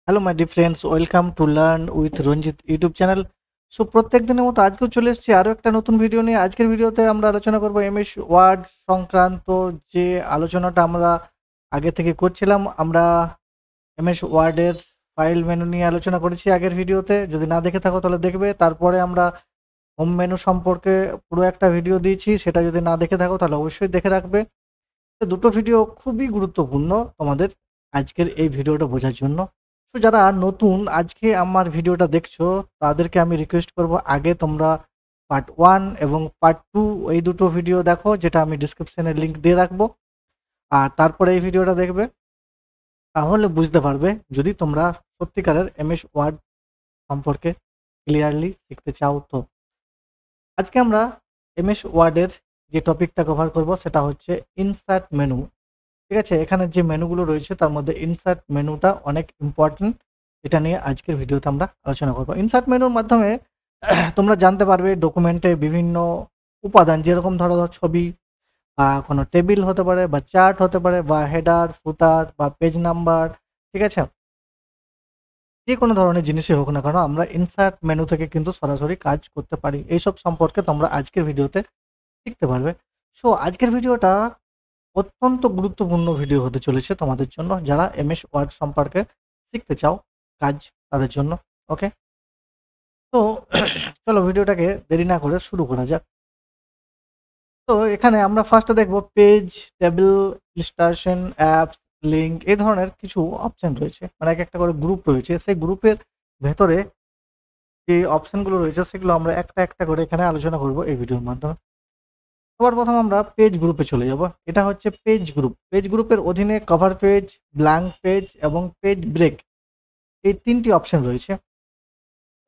Hello my dear friends, welcome to learn with Ranjit YouTube channel. So প্রত্যেক দিনের মতো আজকেও চলে এসেছি আরও একটা নতুন ভিডিও নিয়ে। আজকের ভিডিওতে আমরা আলোচনা করব এমএস ওয়ার্ড সংক্রান্ত যে আলোচনাটা আমরা আগে থেকে করছিলাম। আমরা এমএস ওয়ার্ডের ফাইল মেনু নিয়ে আলোচনা করেছি আগের ভিডিওতে। যদি না দেখে থাকো তাহলে দেখবে। তারপরে আমরা হোম মেনু সম্পর্কে পুরো একটা ভিডিও দিয়েছি, সেটা যদি না দেখে থাকো তাহলে অবশ্যই দেখে রাখবে। তো দুটো ভিডিও খুবই গুরুত্বপূর্ণ তোমাদের আজকের এই ভিডিওটা বোঝার জন্য। তো যারা নতুন আজকে আমার ভিডিওটা দেখছো তাদেরকে আমি রিকোয়েস্ট করব, আগে তোমরা পার্ট 1 এবং পার্ট 2 এই দুটো ভিডিও দেখো, যেটা আমি ডিসক্রিপশনে লিংক দিয়ে রাখবো। আর তারপরে এই ভিডিওটা দেখবে, তাহলে বুঝতে পারবে যদি তোমরা সত্যিকারের এমএস ওয়ার্ড সম্পর্কে ক্লিয়ারলি শিখতে চাও। তো আজকে আমরা এমএস ওয়ার্ডের যে টপিকটা কভার করব সেটা হচ্ছে ইনসার্ট মেনু। ঠিক আছে, এখানে যে মেনুগুলো রয়েছে তার মধ্যে ইনসার্ট মেনুটা অনেক ইম্পর্টেন্ট। এটা নিয়ে আজকের ভিডিওতে আমরা আলোচনা করব। ইনসার্ট মেনুর মাধ্যমে তোমরা জানতে পারবে ডকুমেন্টে বিভিন্ন উপাদান, যেরকম ধরো ছবি বা কোনো টেবিল হতে পারে বা চার্ট হতে পারে বা হেডার ফুটার বা পেজ নাম্বার। ঠিক আছে, যে কোনো ধরনের জিনিসই হোক না কেন আমরা ইনসার্ট মেনু থেকে কিন্তু সরাসরি কাজ করতে পারি। এইসব সম্পর্কে তোমরা আজকের ভিডিওতে শিখতে পারবে। সো আজকের ভিডিওটা অত্যন্ত গুরুত্বপূর্ণ ভিডিও হতে চলেছে তোমাদের জন্য, যারা এমএস ওয়ার্ড সম্পর্কে শিখতে চাও কাজ, তাদের জন্য। ওকে, তো চলো ভিডিওটাকে দেরি না করে শুরু করা যাক। তো এখানে আমরা ফার্স্টে দেখব page, table, illustration, apps, link, এই ধরনের কিছু অপশন রয়েছে, মানে এক একটা করে গ্রুপ রয়েছে। সেই গ্রুপের ভেতরে যে অপশনগুলো রয়েছে সেগুলো আমরা একটা একটা করে এখানে আলোচনা করব এই ভিডিওর মাধ্যমে। সবার প্রথম আমরা পেজ গ্রুপে চলে যাব। এটা হচ্ছে পেজ গ্রুপ। পেজ গ্রুপের অধীনে কভার পেজ, ব্ল্যাঙ্ক পেজ এবং পেজ ব্রেক, এই তিনটি অপশন রয়েছে।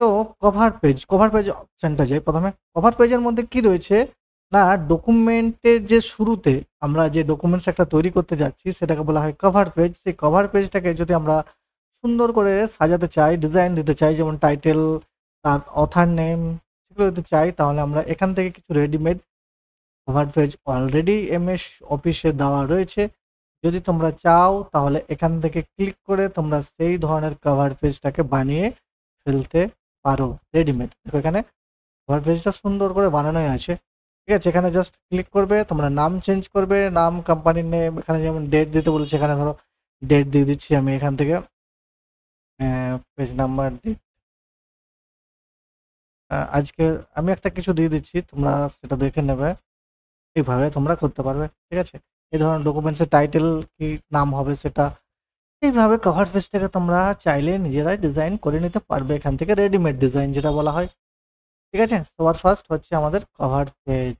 তো কভার পেজ অপশনটা যাই প্রথমে। কভার পেজের মধ্যে কি রয়েছে না, ডকুমেন্টের যে শুরুতে আমরা যে ডকুমেন্টস একটা তৈরি করতে যাচ্ছি সেটাকে বলা হয় কভার পেজ। সেই কভার পেজটাকে যদি আমরা সুন্দর করে সাজাতে চাই, ডিজাইন দিতে চাই, যেমন টাইটেল, তার অথার নেম, সেগুলো দিতে চাই, তাহলে আমরা এখান থেকে কিছু readymade cover page already MS অফিসে দেওয়া রয়েছে। যদি তোমরা চাও তাহলে এখান থেকে ক্লিক করে তোমরা সেই ধরনের কভার পেজটাকে বানিয়ে ফেলতে পারো রেডিমেড। দেখো এখানে কভার পেজটা সুন্দর করে বানানোই আছে। ঠিক আছে, এখানে জাস্ট ক্লিক করবে, তোমরা নাম চেঞ্জ করবে, নাম, কোম্পানির নেম, এখানে যেমন ডেট দিতে বলেছে এখানে ধরো ডেট দিয়ে দিচ্ছি আমি এখান থেকে, পেজ নাম্বার ডেট, আজকে আমি একটা কিছু দিয়ে দিচ্ছি, তোমরা সেটা দেখে নেবে। এইভাবে তোমরা করতে পারবে। ঠিক আছে, এই ধরনের ডকুমেন্টসের টাইটেল কি নাম হবে সেটা, এইভাবে কভার পেজটাকে তোমরা চাইলে নিজেরাই ডিজাইন করে নিতে পারবে এখান থেকে, রেডিমেড ডিজাইন যেটা বলা হয়। ঠিক আছে, সবার ফার্স্ট হচ্ছে আমাদের কভার পেজ।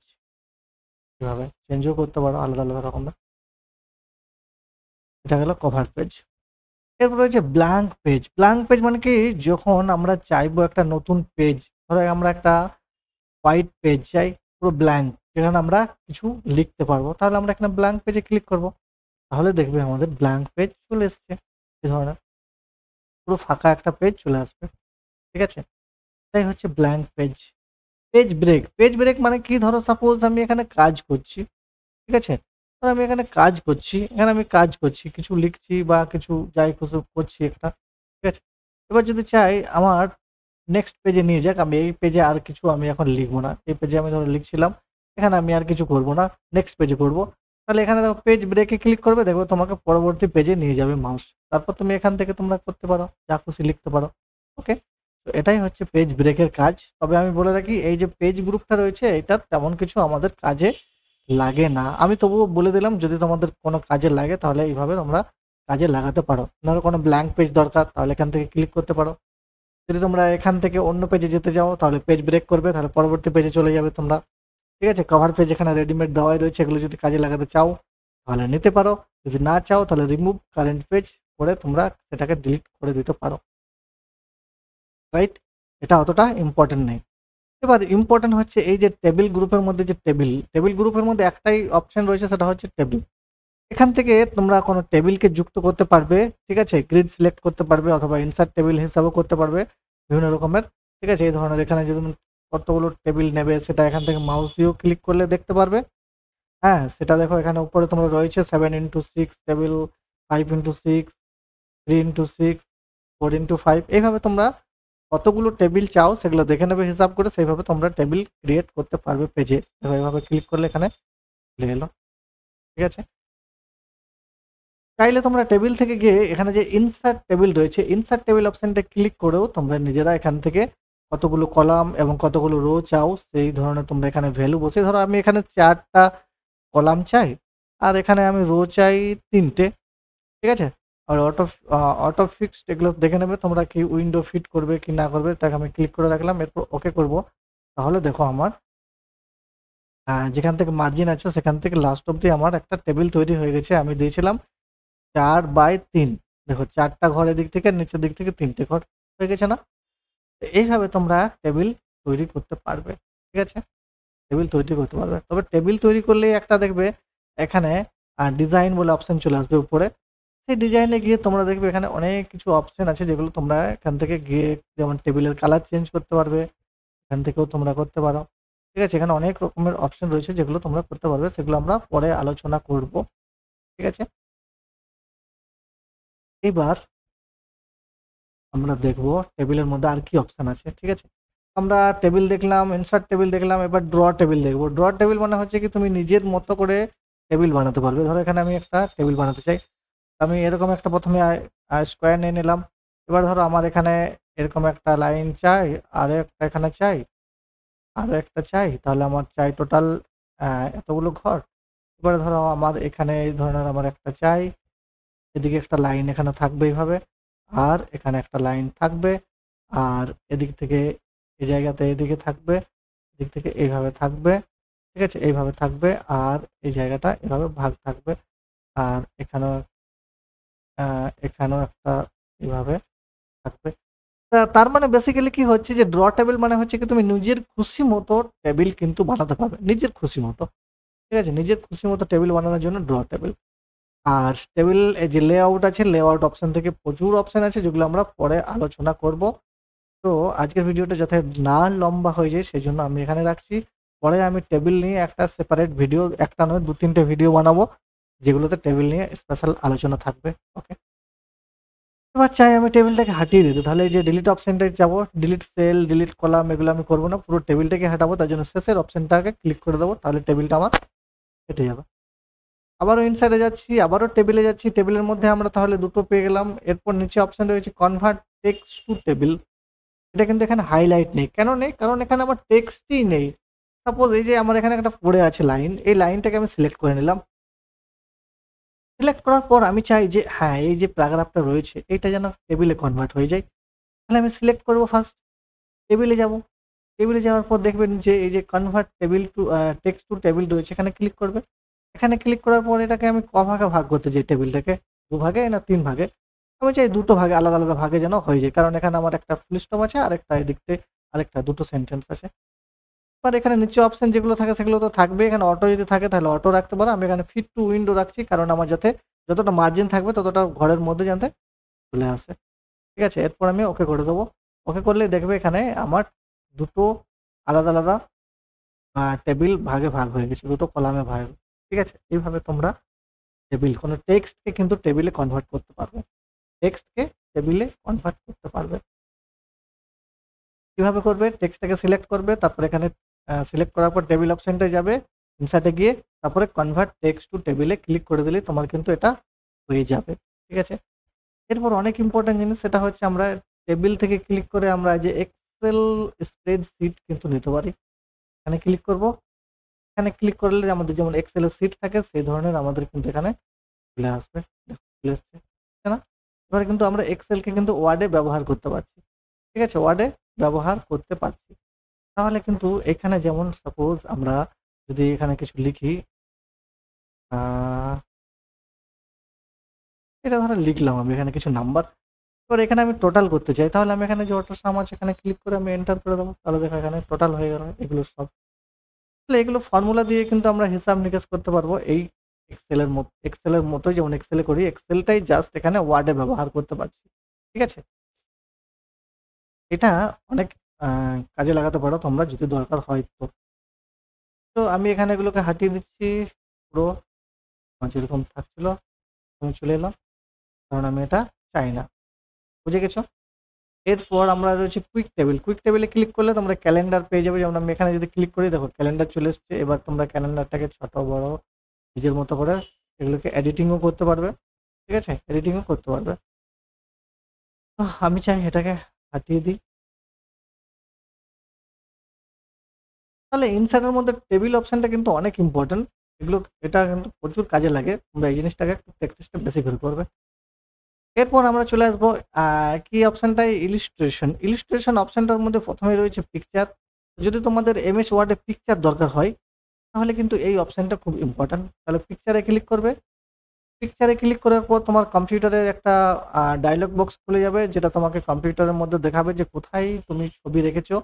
এভাবে চেঞ্জও করতে পারো আলাদা আলাদা রকমের। এটা গেল কভার পেজ। এরপর রয়েছে ব্ল্যাঙ্ক পেজ। ব্ল্যাঙ্ক পেজ মানে কি, যখন আমরা চাইবো একটা নতুন পেজ, ধরো আমরা একটা হোয়াইট পেজ চাই, পুরো ব্ল্যাঙ্ক, যেখানে আমরা কিছু লিখতে পারবো, তাহলে আমরা এখানে ব্ল্যাঙ্ক পেজে ক্লিক করব। তাহলে দেখবে আমাদের ব্ল্যাঙ্ক পেজ চলে এসছে। এই ধরনের পুরো ফাঁকা একটা পেজ চলে আসবে। ঠিক আছে, এটাই হচ্ছে blank page. Page break. Page break মানে কি, ধরো সাপোজ আমি এখানে কাজ করছি। ঠিক আছে, ধরো আমি এখানে কাজ করছি, এখানে আমি কাজ করছি, কিছু লিখছি বা কিছু যাই কিছু করছি একটা। ঠিক আছে, এবার যদি চাই আমার নেক্সট পেজে নিয়ে যাক, আমি এই পেজে আর কিছু আমি এখন লিখবো না, এই পেজে আমি ধরো লিখছিলাম, এখানে আমি আর কিছু করবো না, নেক্সট পেজে করব। তাহলে এখানে দেখো পেজ ব্রেকে ক্লিক করবে, দেখবে তোমাকে পরবর্তী পেজে নিয়ে যাবে মাউস। তারপর তুমি এখান থেকে তোমরা করতে পারো, যা খুশি লিখতে পারো। ওকে, তো এটাই হচ্ছে পেজ ব্রেকের কাজ। তবে আমি বলে রাখি, এই যে পেজ গ্রুপটা রয়েছে এটা তেমন কিছু আমাদের কাজে লাগে না। আমি তবুও বলে দিলাম, যদি তোমাদের কোনো কাজে লাগে তাহলে এইভাবে তোমরা কাজে লাগাতে পারো। ধরো কোনো ব্ল্যাঙ্ক পেজ দরকার, তাহলে এখান থেকে ক্লিক করতে পারো। যদি তোমরা এখান থেকে অন্য পেজে যেতে চাও তাহলে পেজ ব্রেক করবে, তাহলে পরবর্তী পেজে চলে যাবে তোমরা। ঠিক আছে, কভার পেজ এখানে রেডিমেড দেওয়াই রয়েছে, এগুলো যদি কাজে লাগাতে চাও তাহলে নিতে পারো, যদি না চাও তাহলে রিমুভ কারেন্ট পেজ করে তোমরা সেটাকে ডিলিট করে দিতে পারো। রাইট, এটা অতটা ইম্পর্টেন্ট নেই। এবার ইম্পর্টেন্ট হচ্ছে এই যে টেবিল গ্রুপের মধ্যে যে টেবিল গ্রুপের মধ্যে একটাই অপশন রয়েছে, সেটা হচ্ছে টেবিল। এখান থেকে তোমরা কোনো টেবিলকে যুক্ত করতে পারবে। ঠিক আছে, গ্রিড সিলেক্ট করতে পারবে অথবা ইনসার্ট টেবিল হিসাবেও করতে পারবে, বিভিন্ন রকমের। ঠিক আছে, এই ধরনের এখানে যদি কতগুলো টেবিল নেবে সেটা এখান থেকে মাউস দিয়েও ক্লিক করলে দেখতে পারবে। হ্যাঁ, সেটা দেখো এখানে উপরে তোমরা রয়েছে 7x6 table, 5x6, 3x6, 4x5 এইভাবে তোমরা কতগুলো টেবিল চাও সেগুলো দেখে নেবে হিসাব করে, সেইভাবে তোমরা টেবিল ক্রিয়েট করতে পারবে পেজে। দেখো এইভাবে ক্লিক করলে এখানে খুলে এলো, ঠিক আছে। চাইলে তোমরা টেবিল থেকে গিয়ে এখানে যে ইনসার্ট টেবিল রয়েছে, ইনসার্ট টেবিল অপশনটা ক্লিক করেও তোমরা নিজেরা এখান থেকে কতগুলো কলাম এবং কতগুলো রো চাও সেই ধরনের তোমরা এখানে ভ্যালু বসে, ধরো আমি এখানে 4টা কলাম চাই আর এখানে আমি রো চাই 3টে, ঠিক আছে। আর অটো ফিক্সড এগুলো দেখে নেবে তোমরা কি উইন্ডো ফিট করবে কি না করবে, তাকে আমি ক্লিক করে রাখলাম, এরপর ওকে করব। তাহলে দেখো আমার যেখান থেকে মার্জিন আছে সেখান থেকে লাস্ট অব্দি আমার একটা টেবিল তৈরি হয়ে গেছে। আমি দিয়েছিলাম 4/3, দেখো 4টা ঘরের দিক থেকে নিচের দিক থেকে 3টে ঘর হয়ে গেছে না। তো এইভাবে তোমরা টেবিল তৈরি করতে পারবে, ঠিক আছে। টেবিল তৈরি করতে পারবে, তবে টেবিল তৈরি করলেই একটা দেখবে এখানে ডিজাইন বলে অপশন চলে আসবে উপরে। সেই ডিজাইনে গিয়ে তোমরা দেখবে এখানে অনেক কিছু অপশন আছে যেগুলো তোমরা এখান থেকে গিয়ে, যেমন টেবিলের কালার চেঞ্জ করতে পারবে, এখান থেকেও তোমরা করতে পারো, ঠিক আছে। এখানে অনেক রকমের অপশন রয়েছে যেগুলো তোমরা করতে পারবে, সেগুলো আমরা পরে আলোচনা করব, ঠিক আছে। এবার আমরা দেখব টেবিলের মধ্যে আর কি অপশন আছে, ঠিক আছে। আমরা টেবিল দেখলাম, ইনসার্ট টেবিল দেখলাম, এবার ড্র টেবিল দেখবো। ড্র টেবিল মানে হচ্ছে কি তুমি নিজের মতো করে টেবিল বানাতে পারবে। ধরো এখানে আমি একটা টেবিল বানাতে চাই, আমি এরকম একটা প্রথমে স্কোয়ার নিয়ে নিলাম। এবার ধরো আমার এখানে এরকম একটা লাইন চাই, আর একটা এখানে চাই, আরও একটা চাই, তাহলে আমার চাই টোটাল এতগুলো ঘর। এবারে ধরো আমার এখানে এই ধরনের আমার একটা চাই, এদিকে একটা লাইন এখানে থাকবে এইভাবে, আর এখানে একটা লাইন থাকবে, আর এদিক থেকে এই জায়গাতে এদিকে থাকবে, এদিক থেকে এইভাবে থাকবে, ঠিক আছে, এইভাবে থাকবে, আর এই জায়গাটা এভাবে ভাগ থাকবে, আর এখানেও এখানেও একটা এইভাবে থাকবে। তার মানে বেসিক্যালি কি হচ্ছে যে ড্র টেবিল মানে হচ্ছে কি তুমি নিজের খুশি মতো টেবিল কিন্তু বানাতে পারবে, নিজের খুশি মতো, ঠিক আছে। নিজের খুশি মতো টেবিল বানানোর জন্য ড্র টেবিল। আর টেবিল এই যে লেআউট আছে, লেআউট অপশন থেকে প্রচুর অপশন আছে যেগুলো আমরা পরে আলোচনা করব। তো আজকের ভিডিওটা যাতে না লম্বা হয়ে যায় সেই জন্য আমি এখানে রাখছি। পরে আমি টেবিল নিয়ে একটা সেপারেট ভিডিও, একটা নয় 2-3টে ভিডিও বানাবো যেগুলোতে টেবিল নিয়ে স্পেশাল আলোচনা থাকবে, ওকে। এবার চাই আমি টেবিলটাকে হাটিয়ে দিতে, তাহলে এই যে ডিলিট অপশনটায় যাবো, ডিলিট সেল, ডিলিট কলাম এগুলো আমি করবো না, পুরো টেবিলটাকে হাঁটাবো। তার জন্য শেষের অপশনটাকে ক্লিক করে দেবো, তাহলে টেবিলটা আমার কেটে যাবে। আবারও ইনসাইডে যাচ্ছি, আবারও টেবিলে যাচ্ছি, টেবিলের মধ্যে আমরা তাহলে দুটো পেয়ে গেলাম। এরপর নিচে অপশন রয়েছে কনভার্ট টেক্সট টু টেবিল। এটা কিন্তু এখানে হাইলাইট নেই, কেন নেই? কারণ এখানে আমার টেক্সটই নেই। সাপোজ এই যে আমার এখানে একটা পড়ে আছে লাইন, এই লাইনটাকে আমি সিলেক্ট করে নিলাম। সিলেক্ট করার পর আমি চাই যে হ্যাঁ, এই যে প্যারাগ্রাফটা রয়েছে এটা যেন টেবিলে কনভার্ট হয়ে যায়। তাহলে আমি সিলেক্ট করব ফার্স্ট, টেবিলে যাব। টেবিলে যাওয়ার পর দেখবেন যে এই যে convert table to text to table রয়েছে, এখানে ক্লিক করবে। এখানে ক্লিক করার পর এটাকে আমি ভাগে ভাগ করতে চাই টেবিলটাকে, 2 ভাগে না 3 ভাগে। আমি চাই 2টো ভাগে, আলাদা আলাদা ভাগে যেন হয়ে যায়, কারণ এখানে আমার একটা ফুল স্টপ আছে আর একটা এদিক থেকে আরেকটা, 2টো সেন্টেন্স আছে। এবার এখানে নিচে অপশন যেগুলো থাকে সেগুলো তো থাকবে। এখানে অটো যদি থাকে তাহলে অটো রাখতে পারো। আমি এখানে ফিট টু উইন্ডো রাখছি, কারণ আমার যাতে যতটা মার্জিন থাকবে ততটা ঘরের মধ্যে যাতে চলে আসে, ঠিক আছে। এরপর আমি ওকে করে দেবো। ওকে করলে দেখবে এখানে আমার 2টো আলাদা আলাদা টেবিল ভাগে ভাগ হয়ে গেছে, 2টো কলামে ভাগ, ঠিক আছে। এইভাবে তোমরা টেবিল, কোনো টেক্সটকে কিন্তু টেবিলে কনভার্ট করতে পারবে, টেক্সটকে টেবিলে কনভার্ট করতে পারবে। কিভাবে করবে? টেক্সটটাকে সিলেক্ট করবে, তারপর এখানে সিলেক্ট করার পর টেবিল অপশনটায় যাবে, ইনসার্টে গিয়ে তারপরে কনভার্ট টেক্সট টু টেবিলে ক্লিক করে দিলেই তোমার কিন্তু এটা হয়ে যাবে, ঠিক আছে। এরপর অনেক ইম্পর্টেন্ট জিনিস, সেটা হচ্ছে আমরা টেবিল থেকে ক্লিক করে আমরা যে এক্সেল স্প্রেডশিট কিন্তু নিতে পারি। এখানে ক্লিক করব। এখানে ক্লিক করলে আমাদের যেমন এক্সেল এর শিট থাকে সেই ধরনের আমাদের কিন্তু এখানে চলে আসবে। দেখো চলে এসছে, তাই না? এবারে কিন্তু আমরা এক্সেলকে কিন্তু ওয়ার্ডে ব্যবহার করতে পারছি, ঠিক আছে, ওয়ার্ডে ব্যবহার করতে পারছি। তাহলে কিন্তু এখানে যেমন সাপোজ আমরা যদি এখানে কিছু লিখি, এটা ধরো লিখলাম আমি এখানে কিছু নাম্বার, এবার এখানে আমি টোটাল করতে চাই, তাহলে আমি এখানে যে অটো সাম আছে এখানে ক্লিক করে আমি এন্টার করে দেবো, তাহলে দেখো এখানে টোটাল হয়ে গেল এগুলো সব। তাহলে এগুলো ফর্মুলা দিয়ে কিন্তু আমরা হিসাব নিকাশ করতে পারবো এই এক্সেলের মতোই, যেমন এক্সেলে করি, এক্সেলটাই জাস্ট এখানে ওয়ার্ডে ব্যবহার করতে পারছি, ঠিক আছে। এটা অনেক কাজে লাগাতে পারো তোমরা যদি দরকার হয় তো। তো আমি এখানে এগুলোকে হাঁটিয়ে দিচ্ছি পুরো যেরকম থাকছিল, আমি চলে এলাম, কারণ আমি এটা চাই না। বুঝে গেছো? এরপর আমরা রয়েছে কুইক টেবিল। কুইক টেবিলে ক্লিক করলে তোমরা ক্যালেন্ডার পেয়ে যাবে। যেমন আমি এখানে যদি ক্লিক করি, দেখো ক্যালেন্ডার চলে এসছে। এবার তোমরা ক্যালেন্ডারটাকে ছোট বড় নিজের মতো করে এগুলোকে এডিটিংও করতে পারবে। ঠিক আছে? এডিটিংও করতে পারবে। আমি চাই এটাকে হাটিয়ে দিই। তাহলে ইনসার্টের মধ্যে টেবিল অপশনটা কিন্তু অনেক ইম্পর্টেন্ট। এগুলো এটা কিন্তু প্রচুর কাজে লাগে। তোমরা এই জিনিসটাকে একটু প্র্যাকটিসটা বেশি করে করবে। এরপর আমরা চলে আসবো কি অপশনটায়, ইলিস্ট্রেশন। ইলিস্ট্রেশন অপশনটার মধ্যে প্রথমে রয়েছে পিকচার। যদি তোমাদের এমএস ওয়ার্ডে পিকচার দরকার হয় তাহলে কিন্তু এই অপশনটা খুব ইম্পর্টেন্ট। তাহলে পিকচারে ক্লিক করবে। পিকচারে ক্লিক করার পর তোমার কম্পিউটারের একটা ডায়লগ বক্স খুলে যাবে, যেটা তোমাকে কম্পিউটারের মধ্যে দেখাবে যে কোথায় তুমি ছবি রেখেছো।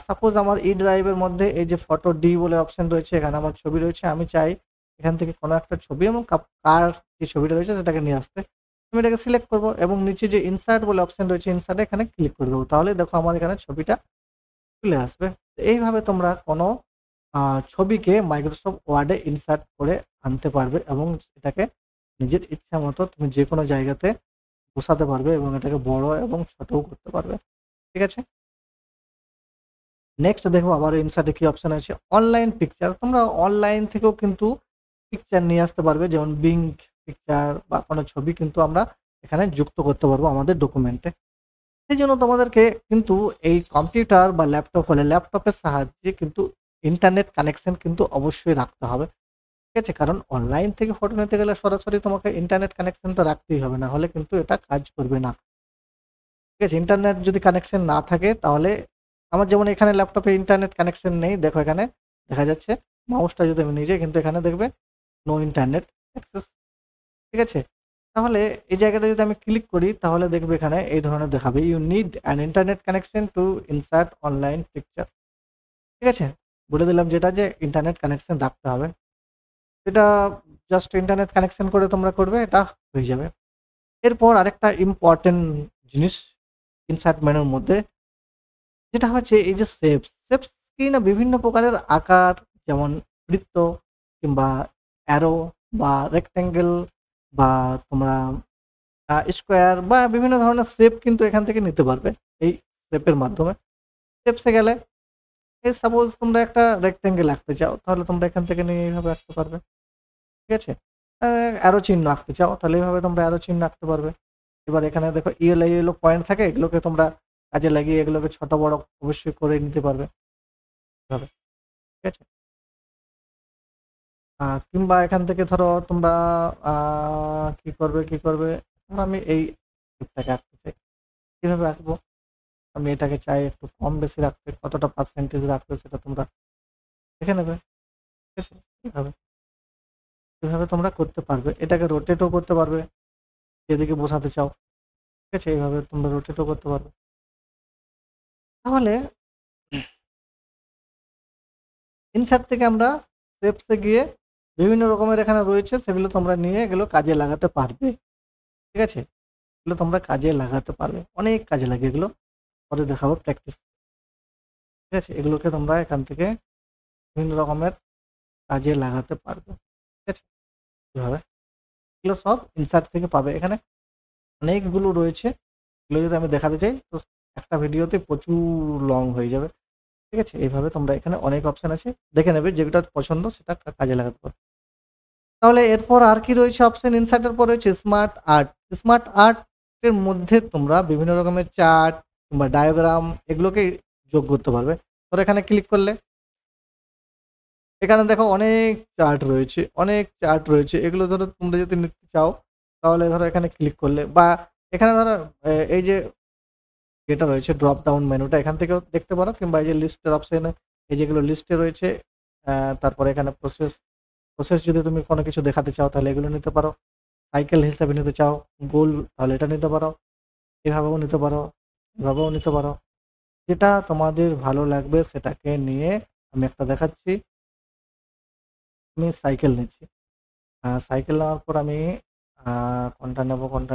সাপোজ আমার ই ড্রাইভের মধ্যে এই যে ফটো ডি বলে অপশন রয়েছে, এখানে আমার ছবি রয়েছে। আমি চাই এখান থেকে কোনো একটা ছবি এবং কার যে ছবিটা রয়েছে সেটাকে নিয়ে আসতে। আমি এটাকে সিলেক্ট করবো এবং নিচে যে ইনসার্ট বলে অপশন রয়েছে, ইনসার্টে এখানে ক্লিক করে দেবো। তাহলে দেখো আমার এখানে ছবিটা চলে আসবে। এইভাবে তোমরা কোনো ছবিকে মাইক্রোসফট ওয়ার্ডে ইনসার্ট করে আনতে পারবে এবং এটাকে নিজের ইচ্ছা মতো তুমি যে কোনো জায়গাতে বসাতে পারবে এবং এটাকে বড় এবং ছোটও করতে পারবে। ঠিক আছে? নেক্সট দেখো আবার ইনসার্টে কি অপশন আছে, অনলাইন পিকচার। তোমরা অনলাইন থেকেও কিন্তু পিকচার নিয়ে আসতে পারবে, যেমন বিং পিকচার বা কোনো ছবি কিন্তু আমরা এখানে যুক্ত করতে পারবো আমাদের ডকুমেন্টে। সেই জন্য তোমাদেরকে কিন্তু এই কম্পিউটার বা ল্যাপটপ হলে ল্যাপটপের সাহায্যে কিন্তু ইন্টারনেট কানেকশন কিন্তু অবশ্যই রাখতে হবে। ঠিক আছে? কারণ অনলাইন থেকে ফটো নিতে গেলে সরাসরি তোমাকে ইন্টারনেট কানেকশন তো রাখতেই হবে, না হলে কিন্তু এটা কাজ করবে না। ঠিক আছে? ইন্টারনেট যদি কানেকশন না থাকে তাহলে, আমার যেমন এখানে ল্যাপটপে ইন্টারনেট কানেকশন নেই, দেখো এখানে দেখা যাচ্ছে। মাউসটা যদি আমি নিজে, কিন্তু এখানে দেখবে নো ইন্টারনেট অ্যাক্সেস। ঠিক আছে? তাহলে এই জায়গাটা যদি আমি ক্লিক করি তাহলে দেখবে এখানে এই ধরনের দেখাবে, you need an internet connection to insert online picture. ঠিক আছে? বলে দিলাম যেটা যে ইন্টারনেট কানেকশন রাখতে হবে। এটা জাস্ট ইন্টারনেট কানেকশন করে তোমরা করবে, এটা হয়ে যাবে। এরপর আরেকটা ইম্পর্টেন্ট জিনিস ইনসার্ট মেনুর মধ্যে, যেটা হচ্ছে এই যে শেপস। শেপস কি না বিভিন্ন প্রকারের আকার, যেমন বৃত্ত কিংবা অ্যারো বা রেক্ট্যাঙ্গেল বা তোমরা স্কোয়ার বা বিভিন্ন ধরনের শেপ কিন্তু এখান থেকে নিতে পারবে এই শেপের মাধ্যমে। শেপসে গেলে এই সাপোজ তোমরা একটা রেক্ট্যাঙ্গেল আঁকতে চাও, তাহলে তোমরা এখান থেকে নিয়ে এইভাবে আঁকতে পারবে। ঠিক আছে? অ্যারো চিহ্ন আঁকতে চাও তাহলে এইভাবে তোমরা অ্যারো চিহ্ন আঁকতে পারবে। এবার এখানে দেখো ইয়েলো ইয়েলো পয়েন্ট থাকে, এগুলোকে তোমরা কাজে লাগিয়ে এগুলোকে ছোট বড় অবশ্যই করে নিতে পারবে এভাবে। ঠিক আছে? কিংবা এখান থেকে ধরো তোমরা কি করবে, আমি এই শেপটাকে আঁকতে চাই। কিভাবে আঁকবো? আমি এটাকে চাই একটু কম বেশি রাখতে, কতটা পার্সেন্টেজ রাখতে সেটা তোমরা দেখে নেবে। ঠিক আছে? এভাবে এভাবে তোমরা করতে পারবে। এটাকে রোটেটও করতে পারবে যেদিকে বসাতে চাও। ঠিক আছে? এইভাবে তোমরা রোটেটও করতে পারবে। তাহলে ইনসার্ট থেকে আমরা স্টেপসে গিয়ে বিভিন্ন রকমের এখানে রয়েছে, সেগুলো তোমরা নিয়ে এগুলো কাজে লাগাতে পারবে। ঠিক আছে? এগুলো তোমরা কাজে লাগাতে পারবে। অনেক কাজে লাগে এগুলো। পরে দেখাবো প্র্যাকটিস। ঠিক আছে? এগুলোকে তোমরা এখান থেকে বিভিন্ন রকমের কাজে লাগাতে পারবে। ঠিক আছে? এভাবে। এগুলো সব ইনসার্ট থেকে পাবে। এখানে অনেকগুলো রয়েছে। এগুলো যদি আমি দেখাতে চাই তো একটা ভিডিওতে প্রচুর লং হয়ে যাবে। ঠিক আছে? এইভাবে তোমরা এখানে অনেক অপশন আছে। দেখে নেবে যেটা পছন্দ সেটা কাজে লাগাতে পারবে। তাহলে এরপর আর কি রয়েছে অপশন, ইনসার্টের পর রয়েছে স্মার্ট আর্ট। স্মার্ট আর্টের মধ্যে তোমরা বিভিন্ন রকমের চার্ট কিংবা ডায়াগ্রাম এগুলোকে যোগ করতে পারবে। ধরো এখানে ক্লিক করলে এখানে দেখো অনেক চার্ট রয়েছে। এগুলো ধরো তোমরা যদি নিতে চাও তাহলে ধরো এখানে ক্লিক করলে, বা এখানে ধরো এই যে এটা রয়েছে ড্রপ ডাউন মেনুটা, এখান থেকেও দেখতে পারো, কিংবা এই যে লিস্টের অপশনে এই যেগুলো লিস্টে রয়েছে, তারপরে এখানে প্রসেস যদি তুমি কোনো কিছু দেখাতে চাও তাহলে এগুলো নিতে পারো। সাইকেল হিসাবে নিতে চাও, গোল, তাহলে এটা নিতে পারো। এভাবেও নিতে পারো, এভাবেও নিতে পারো। যেটা তোমাদের ভালো লাগবে সেটাকে নিয়ে আমি একটা দেখাচ্ছি। আমি সাইকেল নিচ্ছি। সাইকেল নেওয়ার পর আমি কোনটা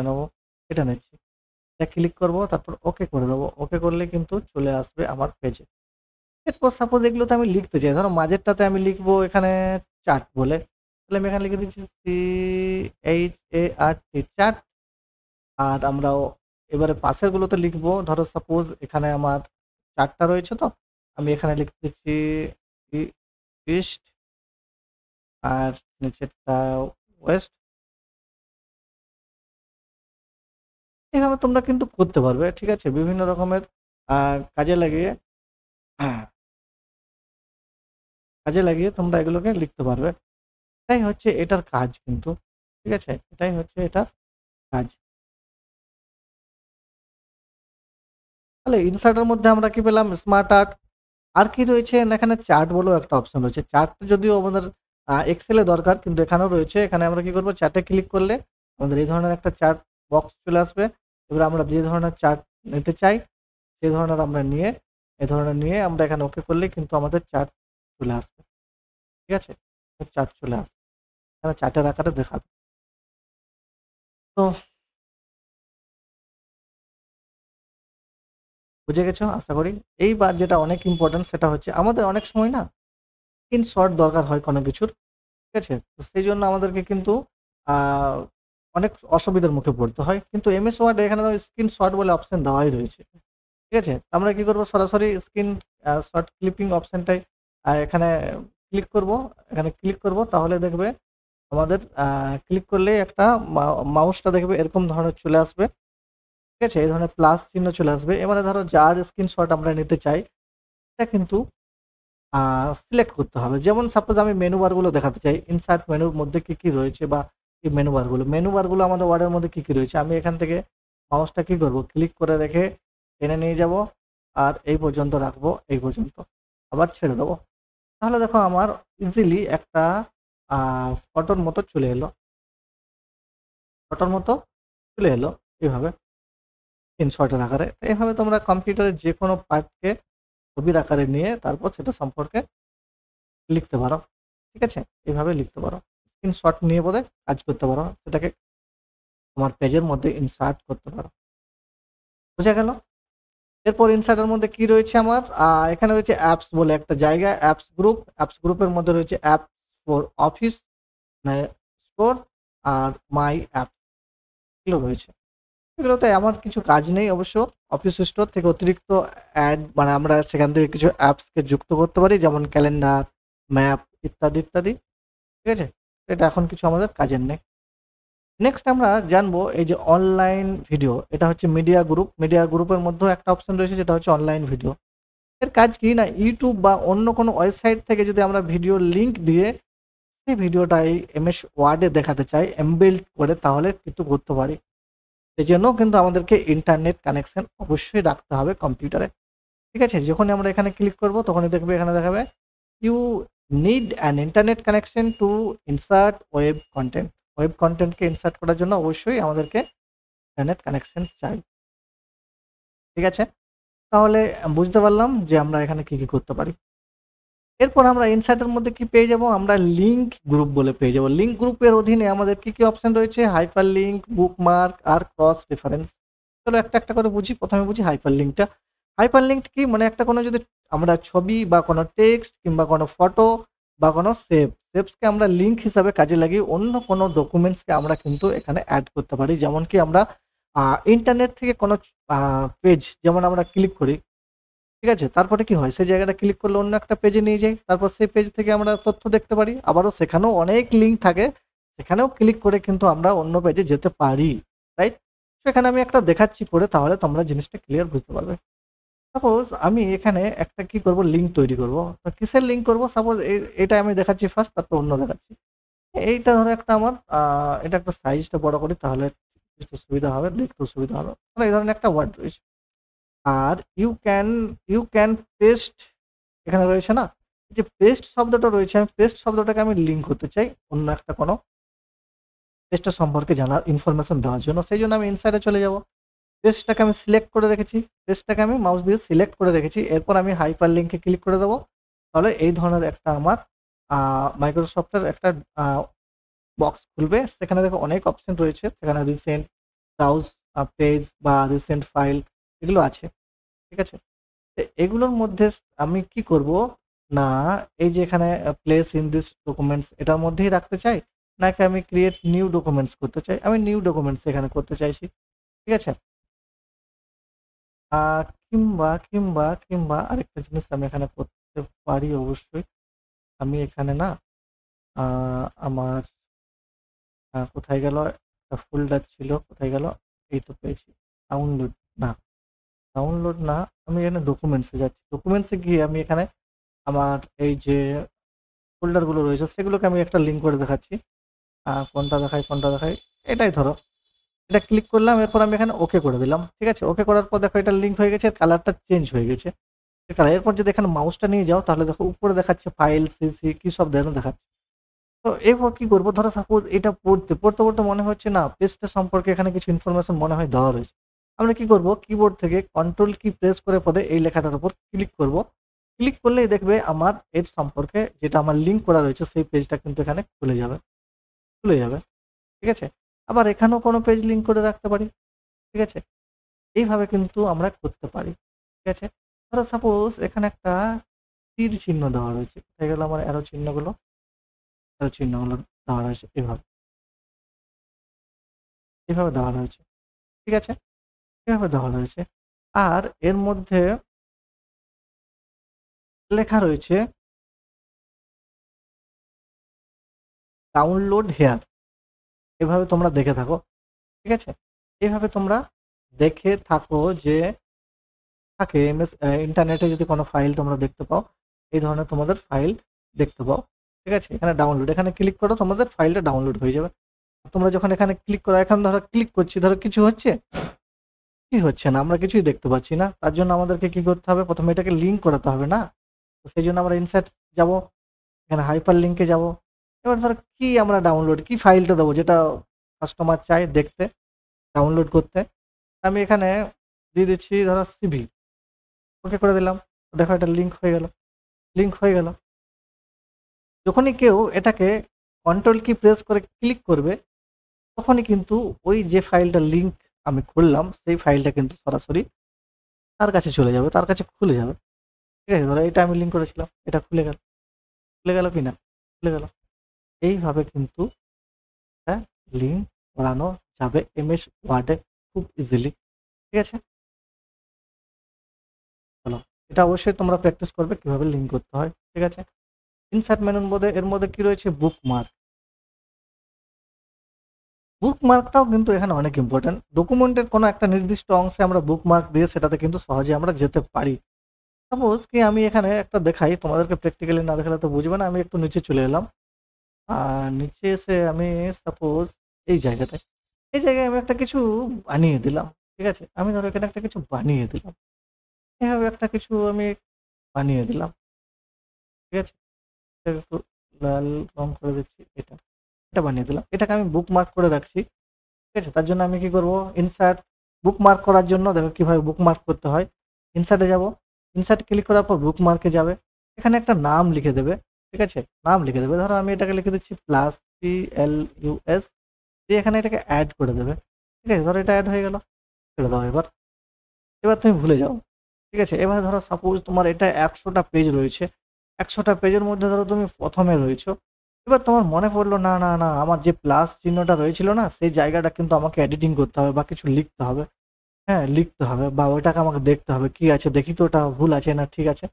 নেবো? এটা নিচ্ছি। এটা ক্লিক করব, তারপর ওকে করে দেবো। ওকে করলে কিন্তু চলে আসবে আমার পেজে। এরপর সাপোজ এগুলোতে আমি লিখতে চাই, ধরো মাঝেরটাতে আমি লিখবো এখানে চার্ট বলে, তাহলে আমি এখানে লিখে দিচ্ছি CHART চার্ট। আর আমরাও এবারে পাশেরগুলোতে লিখবো, ধরো সাপোজ এখানে আমার 4টা রয়েছে, তো আমি এখানে লিখে দিচ্ছি ইস্ট আর নিচেরটা ওয়েস্ট। এভাবে তোমরা কিন্তু করতে পারবে, ঠিক আছে, বিভিন্ন রকমের কাজে লাগিয়ে কাজে লাগিয়ে তোমরা এগুলোকে লিখতে পারবে। এটাই হচ্ছে এটার কাজ কিন্তু, ঠিক আছে, এটাই হচ্ছে এটার কাজ। তাহলে ইনসার্টের মধ্যে আমরা কি পেলাম? Smart art. আর কি রয়েছে না, এখানে চার্ট বলেও একটা অপশন রয়েছে। চার্ট যদিও আমাদের এক্সেলে দরকার, কিন্তু এখানেও রয়েছে। এখানে আমরা কি করব, চার্টে ক্লিক করলে আমাদের এই ধরনের একটা চার্ট বক্স চলে আসবে। এবার আমরা যে ধরনের চার্ট নিতে চাই সেই ধরনের আমরা নিয়ে এই ধরনের নিয়ে আমরা এখানে ওকে করলেই কিন্তু আমাদের চার্ট চলে আসবে, ঠিক আছে, চার্ট চলে আসবে, এখানে চার্টের আকারে দেখাবে। তো বুঝে গেছো আশা করি। এইবার যেটা অনেক ইম্পর্টেন্ট সেটা হচ্ছে আমাদের অনেক সময় না স্ক্রিনশট দরকার হয় কোনো কিছুর, ঠিক আছে? তো সেই জন্য আমাদেরকে কিন্তু আ অনেক অসুবিধার মুখে পড়তে হয়। কিন্তু এমএস ওয়ার্ডে এখানে তো স্ক্রিনশট বলে অপশন দেওয়াই রয়েছে। ঠিক আছে? আমরা কি করব, সরাসরি স্ক্রিন শট ক্লিপিং অপশনটাই এখানে ক্লিক করব। এখানে ক্লিক করব, তাহলে দেখবে আমাদের ক্লিক করলেই একটা মাউসটা দেখবে এরকম ধরনের চলে আসবে। ঠিক আছে? এই ধরনের প্লাস চিহ্ন চলে আসবে। এবারে ধরো যার স্ক্রিনশট আমরা নিতে চাই এটা কিন্তু আ সিলেক্ট করতে হবে। যেমন সাপোজ আমি মেনু বারগুলো দেখাতে চাই। ইনসার্ট মেনুর মধ্যে কি রয়েছে, বা এই মেনু বারগুলো। মেনু বারগুলো আমাদের ওয়ার্ডের মধ্যে কি রয়েছে। আমি এখান থেকে মাউসটা কি করব, ক্লিক করে রেখে টেনে নিয়ে যাব আর এই পর্যন্ত রাখবো, এই পর্যন্ত। আবার ছেড়ে দেবো। তাহলে দেখো আমার ইজিলি একটা আ ফটোর মতো চলে এলো। ফটোর মতো চলে এলো এভাবে স্ক্রিনশটের আকারে। এভাবে তোমরা কম্পিউটারের যেকোনো পার্টকে ছবির আকারে নিয়ে তারপর সেটা সম্পর্কে লিখতে পারো। ঠিক আছে? এভাবে লিখতে পারো। স্ক্রিনশট নিয়ে পরে কাজ করতে পারো। সেটাকে তোমার পেজের মধ্যে ইনসার্ট করতে পারো। বুঝা গেল? এরপর ইনসার্টের মধ্যে কি রয়েছে আমার? এখানে রয়েছে অ্যাপস বলে একটা জায়গা, অ্যাপস গ্রুপ। অ্যাপস গ্রুপের মধ্যে রয়েছে অ্যাপ ফর অফিস, মানে স্টোর আর মাই অ্যাপ, এগুলো রয়েছে। এগুলোতে আমার কিছু কাজ নেই অবশ্য। অফিস স্টোর থেকে অতিরিক্ত অ্যাড, মানে আমরা সেখান থেকে কিছু অ্যাপসকে যুক্ত করতে পারি, যেমন ক্যালেন্ডার, ম্যাপ ইত্যাদি, ইত্যাদি। ঠিক আছে? এটা এখন কিছু আমাদের কাজের নেই। নেক্সট আমরা জানবো এই যে অনলাইন ভিডিও, এটা হচ্ছে মিডিয়া গ্রুপ। মিডিয়া গ্রুপের মধ্যেও একটা অপশন রয়েছে যেটা হচ্ছে অনলাইন ভিডিও। এর কাজ কি না, ইউটিউব বা অন্য কোনো ওয়েবসাইট থেকে যদি আমরা ভিডিও লিংক দিয়ে সেই ভিডিওটা এই এমএস ওয়ার্ডে দেখাতে চাই এমবেল্ড করে, তাহলে কিন্তু করতে পারি। সেজন্য কিন্তু আমাদেরকে ইন্টারনেট কানেকশন অবশ্যই রাখতে হবে কম্পিউটারে। ঠিক আছে? যখনই আমরা এখানে ক্লিক করব তখনই দেখবে এখানে দেখাবে you need an internet connection to insert web content. Web কনটেন্টকে ইনসার্ট করার জন্য অবশ্যই আমাদেরকে ইন্টারনেট কানেকশন চাই। ঠিক আছে? তাহলে বুঝতে পারলাম যে আমরা এখানে কি করতে পারি। এরপর আমরা ইনসার্টের মধ্যে কি পেয়ে যাব, আমরা লিঙ্ক গ্রুপ বলে পেয়ে যাব। লিঙ্ক গ্রুপের অধীনে আমাদের কি অপশন রয়েছে, হাইপার লিঙ্ক, বুকমার্ক আর ক্রস রেফারেন্স। চলো একটা একটা করে বুঝি। প্রথমে বুঝি হাইপার লিঙ্কটা। হাইপার লিঙ্ক কি, মানে একটা কোনো যদি আমরা ছবি বা কোনো টেক্সট কিংবা কোনো ফটো বা কোনো শেপসকে আমরা লিঙ্ক হিসাবে কাজে লাগিয়ে অন্য কোনো ডকুমেন্টসকে আমরা কিন্তু এখানে অ্যাড করতে পারি। যেমন কি আমরা ইন্টারনেট থেকে কোনো পেজ যেমন আমরা ক্লিক করি, ঠিক আছে? তারপরে কি হয়? সেই জায়গাটা ক্লিক করলে অন্য একটা পেজে নিয়ে যায়। তারপর সেই পেজ থেকে আমরা তথ্য দেখতে পারি। আবারও সেখানেও অনেক লিঙ্ক থাকে। সেখানেও ক্লিক করে কিন্তু আমরা অন্য পেজে যেতে পারি। রাইট? সেখানে আমি একটা দেখাচ্ছি করে, তাহলে তোমরা জিনিসটা ক্লিয়ার বুঝতে পারবে। সাপোজ আমি এখানে একটা কি করব, লিঙ্ক তৈরি করব। তো কিসের লিঙ্ক করব? সাপোজ এটা আমি দেখাচ্ছি ফার্স্ট, তারপর অন্য দেখাচ্ছি। এইটা ধরো একটা আমার এটা একটা সাইজটা বড় করি, তাহলে বুঝতে সুবিধা হবে, দেখতেও সুবিধা হবে। মানে এই ধরনের একটা ওয়ার্ড রয়েছে। আর ইউ ক্যান পেস্ট এখানে রয়েছে না? যে পেস্ট শব্দটা রয়েছে, আমি পেস্ট শব্দটাকে আমি লিঙ্ক করতে চাই অন্য একটা কোনো পেস্টের সম্পর্কে জানার ইনফরমেশন দেওয়ার জন্য। সেইজন্য আমি ইনসাইডে চলে যাব। পেস্টটাকে আমি সিলেক্ট করে রেখেছি। পেস্টটাকে আমি মাউস দিয়ে সিলেক্ট করে রেখেছি। এরপর আমি হাইপার লিঙ্কে ক্লিক করে দেব। তাহলে এই ধরনের একটা আমার মাইক্রোসফটের একটা আ বক্স খুলবে। সেখানে দেখো অনেক অপশন রয়েছে। সেখানে রিসেন্ট, ব্রাউজ পেজ বা রিসেন্ট ফাইল, এগুলো আছে। ঠিক আছে? এগুলোর মধ্যে আমি কি করব না, এই যে এখানে প্লেস ইন দিস ডকুমেন্টস এটার মধ্যেই রাখতে চাই, নাকি আমি ক্রিয়েট নিউ ডকুমেন্টস করতে চাই। আমি নিউ ডকুমেন্টস এখানে করতে চাইছি। ঠিক আছে? কিংবা কিংবা কিংবা আরেকটা জিনিস আমি এখানে করতে পারি অবশ্যই। আমি এখানে না আমার কোথায় গেল? একটা ফোল্ডার ছিল, কোথায় গেল? এই তো পেয়েছি। ডাউনলোড না, ডাউনলোড না, আমি এখানে ডকুমেন্টসে যাচ্ছি। ডকুমেন্টসে গিয়ে আমি এখানে আমার এই যে ফোল্ডারগুলো রয়েছে সেগুলোকে আমি একটা লিঙ্ক করে দেখাচ্ছি। কোনটা দেখাই, কোনটা দেখাই? এটাই ধরো। এটা ক্লিক করলাম, এরপর আমি এখানে ওকে করে দিলাম। ঠিক আছে? ওকে করার পর দেখো এটা লিঙ্ক হয়ে গেছে, কালারটা চেঞ্জ হয়ে গেছে। কালার এরপর যদি এখানে মাউসটা নিয়ে যাও তাহলে দেখো উপরে দেখাচ্ছে ফাইল, সিসি কি সব যেন দেখাচ্ছে। তো এরপর কি করবো? ধরো সাপোজ এটা পড়তে মনে হচ্ছে না পেজটা সম্পর্কে এখানে কিছু ইনফরমেশন মনে হয় দেওয়া রয়েছে। আমরা কি করব? কিবোর্ড থেকে কন্ট্রোল কি প্রেস করে পদে এই লেখাটার উপর ক্লিক করব। ক্লিক করলেই দেখবে আমার এর সম্পর্কে যেটা আমার লিঙ্ক করা রয়েছে সেই পেজটা কিন্তু এখানে খুলে যাবে। ঠিক আছে? আবার এখানেও কোনো পেজ লিঙ্ক করে রাখতে পারি। ঠিক আছে? এইভাবে কিন্তু আমরা করতে পারি। ঠিক আছে? ধরো সাপোজ এখানে একটা তীর চিহ্ন দেওয়া রয়েছে। কোথায় গেল আমার অ্যারো চিহ্নগুলো দেওয়া রয়েছে এভাবে দেওয়া রয়েছে। ঠিক আছে? এভাবে দেওয়া রয়েছে। আর এর মধ্যে লেখা রয়েছে ডাউনলোড হেয়ার। এভাবে তোমরা দেখে থাকো। ঠিক আছে? এভাবে তোমরা দেখে থাকো যে থাকে ইন্টারনেটে যদি কোনো ফাইল তোমরা দেখতে পাও, এই ধরনের তোমাদের ফাইল দেখতে পাও। ঠিক আছে? এখানে ডাউনলোড, এখানে ক্লিক করো, তোমাদের ফাইলটা ডাউনলোড হয়ে যাবে। তোমরা যখন এখানে ক্লিক করো, এখন ধরো ক্লিক করছি, ধরো কিছু হচ্ছে? কি হচ্ছে না, আমরা কিছুই দেখতে পাচ্ছি না। তার জন্য আমাদেরকে কি করতে হবে? প্রথমে এটাকে লিঙ্ক করাতে হবে না? তো সেই জন্য আমরা ইনসার্ট যাব, এখানে হাইপার লিঙ্কে যাব। এবার ধরো কি আমরা ডাউনলোড, কি ফাইলটা দেবো যেটা কাস্টমার চায় দেখতে, ডাউনলোড করতে? আমি এখানে দিয়ে দিচ্ছি ধরো সিভি। ওকে করে দিলাম। দেখো এটা লিঙ্ক হয়ে গেল। যখনই কেউ এটাকে কন্ট্রোল কি প্রেস করে ক্লিক করবে তখনই কিন্তু ওই যে ফাইলটা লিঙ্ক আমি খুললাম সেই ফাইলটা কিন্তু সরাসরি তার কাছে চলে যাবে, তার কাছে খুলে যাবে। ঠিক আছে? ধরো এটা আমি লিঙ্ক করেছিলাম, এটা খুলে গেল কি না? খুলে গেল। এইভাবে কিন্তু একটা লিঙ্ক করানো যাবে এমএস ওয়ার্ডে খুব ইজিলি। ঠিক আছে? চলো, এটা অবশ্যই তোমরা প্র্যাকটিস করবে কিভাবে লিঙ্ক করতে হয়। ঠিক আছে? ইনসার্ট মেনুর মধ্যে এর মধ্যে কি রয়েছে? বুকমার্ক। বুকমার্কটাও কিন্তু এখানে অনেক ইম্পর্টেন্ট। ডকুমেন্টের কোনো একটা নির্দিষ্ট অংশে আমরা বুকমার্ক দিয়ে সেটাতে কিন্তু সহজে আমরা যেতে পারি। সাপোজ কি আমি এখানে একটা দেখাই তোমাদেরকে, প্র্যাকটিক্যালি না দেখালে তো বুঝবে না। আমি একটু নিচে চলে এলাম। নিচে এসে আমি সাপোজ এই জায়গাটায় এই জায়গায় আমি একটা কিছু বানিয়ে দিলাম। ঠিক আছে? আমি ধরো এখানে একটা কিছু বানিয়ে দিলাম। এভাবে একটা কিছু আমি বানিয়ে দিলাম। ঠিক আছে? এটাকে একটু লাল রং করে দিচ্ছি। এটা বানিয়ে দিলাম। এটাকে আমি বুকমার্ক করে রাখছি। ঠিক আছে? তার জন্য আমি কি করব? ইনসার্ট, বুকমার্ক করার জন্য দেখো কিভাবে বুকমার্ক করতে হয়। ইনসার্টে যাব। ইনসার্ট ক্লিক করার পর বুকমার্কে যাবে। এখানে একটা নাম লিখে দেবে। ঠিক আছে? নাম লিখে দেবে। ধরো আমি এটাকে লিখে দিচ্ছি প্লাস দিয়ে এখানে এটাকে অ্যাড করে দেবে। ঠিক আছে? ধরো এটা অ্যাড হয়ে গেল। ছেড়ে দাও এবার। এবার তুমি ভুলে যাও। ঠিক আছে? এবার ধরো সাপোজ তোমার এটা ১০০টা পেজ রয়েছে। ১০০টা পেজের মধ্যে ধরো তুমি ১ম এ রয়েছো। এবার তোমার মনে পড়লো না, আমার যে প্লাস চিহ্নটা রয়েছিল না সেই জায়গাটা কিন্তু আমাকে এডিটিং করতে হবে বা কিছু লিখতে হবে। হ্যাঁ, লিখতে হবে বা ওইটাকে আমাকে দেখতে হবে কি আছে, দেখি তো ওটা ভুল আছে না ঠিক আছে।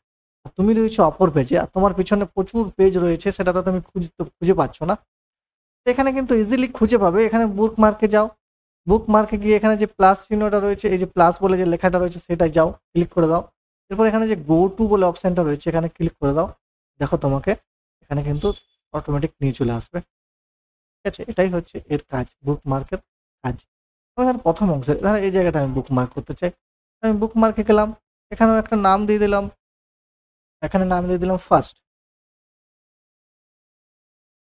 আর তুমি রয়েছো অপর পেজে আর তোমার পিছনে প্রচুর পেজ রয়েছে, সেটা তো তুমি খুঁজে পাচ্ছ না। তো এখানে কিন্তু ইজিলি খুঁজে পাবে। এখানে বুকমার্কে যাও। বুকমার্কে গিয়ে এখানে যে প্লাস চিহ্নটা রয়েছে, এই যে প্লাস বলে যে লেখাটা রয়েছে সেটায় যাও, ক্লিক করে দাও। এরপর এখানে যে গো টু বলে অপশনটা রয়েছে এখানে ক্লিক করে দাও। দেখো তোমাকে এখানে কিন্তু অটোমেটিক নিয়ে চলে আসবে। ঠিক আছে? এটাই হচ্ছে এর কাজ, বুকমার্কের কাজ। এবার প্রথম অংশে ধরো এই জায়গাটা আমি বুকমার্ক করতে চাই। আমি বুকমার্কে গেলাম। এখানেও একটা নাম দিয়ে দিলাম। এখানে নাম দিয়ে দিলাম ফার্স্ট।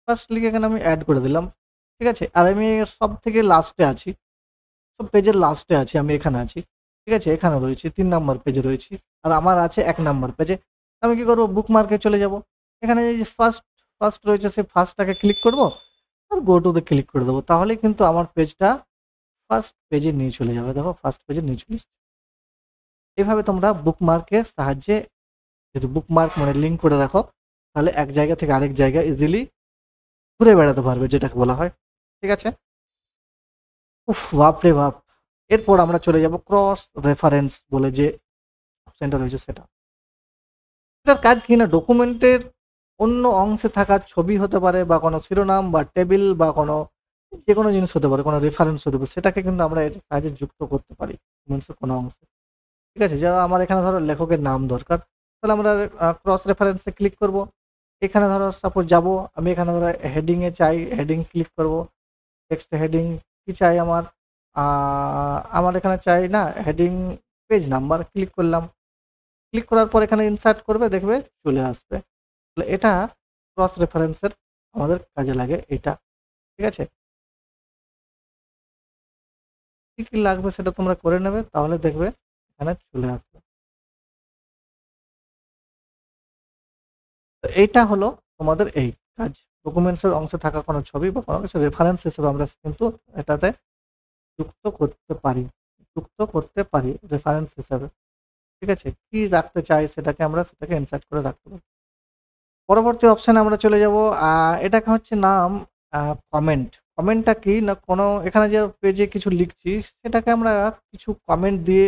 ফার্স্ট লিখে এখানে আমি অ্যাড করে দিলাম। ঠিক আছে? আর আমি সব থেকে লাস্টে আছি। সব পেজের লাস্টে আছি, আমি এখানে আছি। ঠিক আছে? এখানে রয়েছি ৩ নাম্বার পেজে রয়েছি। আর আমার আছে ১ নাম্বার পেজে। আমি কি করব? বুকমার্কে চলে যাব। এখানে এই যে ফার্স্ট রয়েছে সেই ফার্স্টটাকে ক্লিক করব আর গো টু তে ক্লিক করে দেবো। তাহলেই কিন্তু আমার পেজটা ফার্স্ট পেজে নিয়ে চলে যাবে। দেখো ফার্স্ট পেজে নিয়ে চলে এসেছে। এভাবে তোমরা বুকমার্কের সাহায্যে যদি বুকমার্ক মানে লিঙ্ক করে রাখো তাহলে এক জায়গা থেকে আরেক জায়গায় ইজিলি ঘুরে বেড়াতে পারবে যেটাকে বলা হয়। ঠিক আছে? উফ! বাপরে বাপ! এরপর আমরা চলে যাব ক্রস রেফারেন্স বলে যে অপশনটা রয়েছে সেটা। এটার কাজ কি না, ডকুমেন্টের অন্য অংশে থাকা ছবি হতে পারে বা কোনো শিরোনাম বা টেবিল বা কোনো যে কোনো জিনিস হতে পারে, কোনো রেফারেন্স হতে পারে, সেটাকে কিন্তু আমরা এটার সাহায্যে যুক্ত করতে পারি ডকুমেন্টসের কোনো অংশে। ঠিক আছে, যারা আমার এখানে ধরো লেখকের নাম দরকার, তাহলে আমরা ক্রস রেফারেন্সে ক্লিক করব। এখানে ধরো সাপোজ যাব, আমি এখানে ধরো হেডিংয়ে চাই, হেডিং ক্লিক করব। টেক্সট হেডিং কি চাই আমার, আমার এখানে চাই না হেডিং, পেজ নাম্বার ক্লিক করলাম। ক্লিক করার পর এখানে ইনসার্ট করবে, দেখবে চলে আসবে। তাহলে এটা ক্রস রেফারেন্সের আমাদের কাজে লাগে এটা। ঠিক আছে, কি কি লাগবে সেটা তোমরা করে নেবে, তাহলে দেখবে এখানে চলে আসবে। তো এইটা হলো তোমাদের এই কাজ, ডকুমেন্টসের অংশে থাকা কোনো ছবি বা কোনো কিছু রেফারেন্স হিসেবে আমরা কিন্তু এটাতে যুক্ত করতে পারি রেফারেন্স হিসেবে। ঠিক আছে, কি রাখতে চাই সেটাকে আমরা সেটাকে ইনসার্ট করে রাখতে পারি। পরবর্তী অপশানে আমরা চলে যাব, এটাকে হচ্ছে নাম কমেন্ট। কমেন্টটা কি না, কোনো এখানে যে পেজে কিছু লিখছি সেটাকে আমরা কিছু কমেন্ট দিয়ে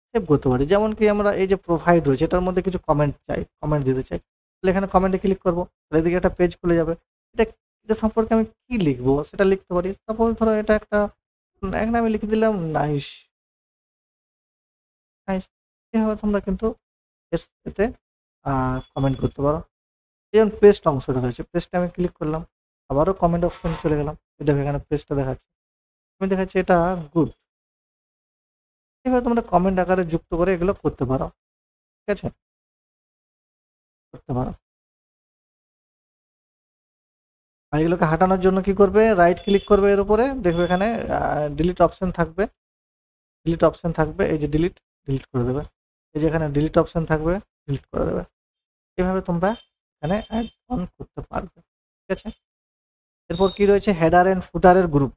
সেভ করতে পারি। যেমন কি আমরা এই যে প্রোফাইল রয়েছে এটার মধ্যে কিছু কমেন্ট চাই, কমেন্ট দিতে চাই, তাহলে এখানে কমেন্টে ক্লিক করবো, তাহলে এদিকে একটা পেজ খুলে যাবে। এটা এটা সম্পর্কে আমি কি লিখবো সেটা লিখতে পারি। সাপোজ ধরো এটা একটা, এখানে আমি লিখে দিলাম নাইস। নাইস, এভাবে তোমরা কিন্তু এতে কমেন্ট করতে পারো। যেমন পেস্ট অংশটা রয়েছে, পেস্টে আমি ক্লিক করলাম, আবারও কমেন্ট অপশনে চলে গেলাম, এই দেখো এখানে পেস্টটা দেখাচ্ছে, আমি দেখাচ্ছি এটা গুড। এভাবে তোমরা কমেন্ট আকারে যুক্ত করে এগুলো করতে পারো। ঠিক আছে, করতে পারো। আর এগুলোকে হাঁটানোর জন্য কি করবে, রাইট ক্লিক করবে এর উপরে, দেখবে এখানে ডিলিট অপশন থাকবে, ডিলিট অপশন থাকবে, এই যে ডিলিট, ডিলিট করে দেবে। এই যে এখানে ডিলিট অপশন থাকবে, ডিলিট করে দেবে। এভাবে তোমরা এখানে অ্যাড অন করতে পারবে। ঠিক আছে, এরপর কি রয়েছে, হেডার এন্ড ফুটারের গ্রুপ।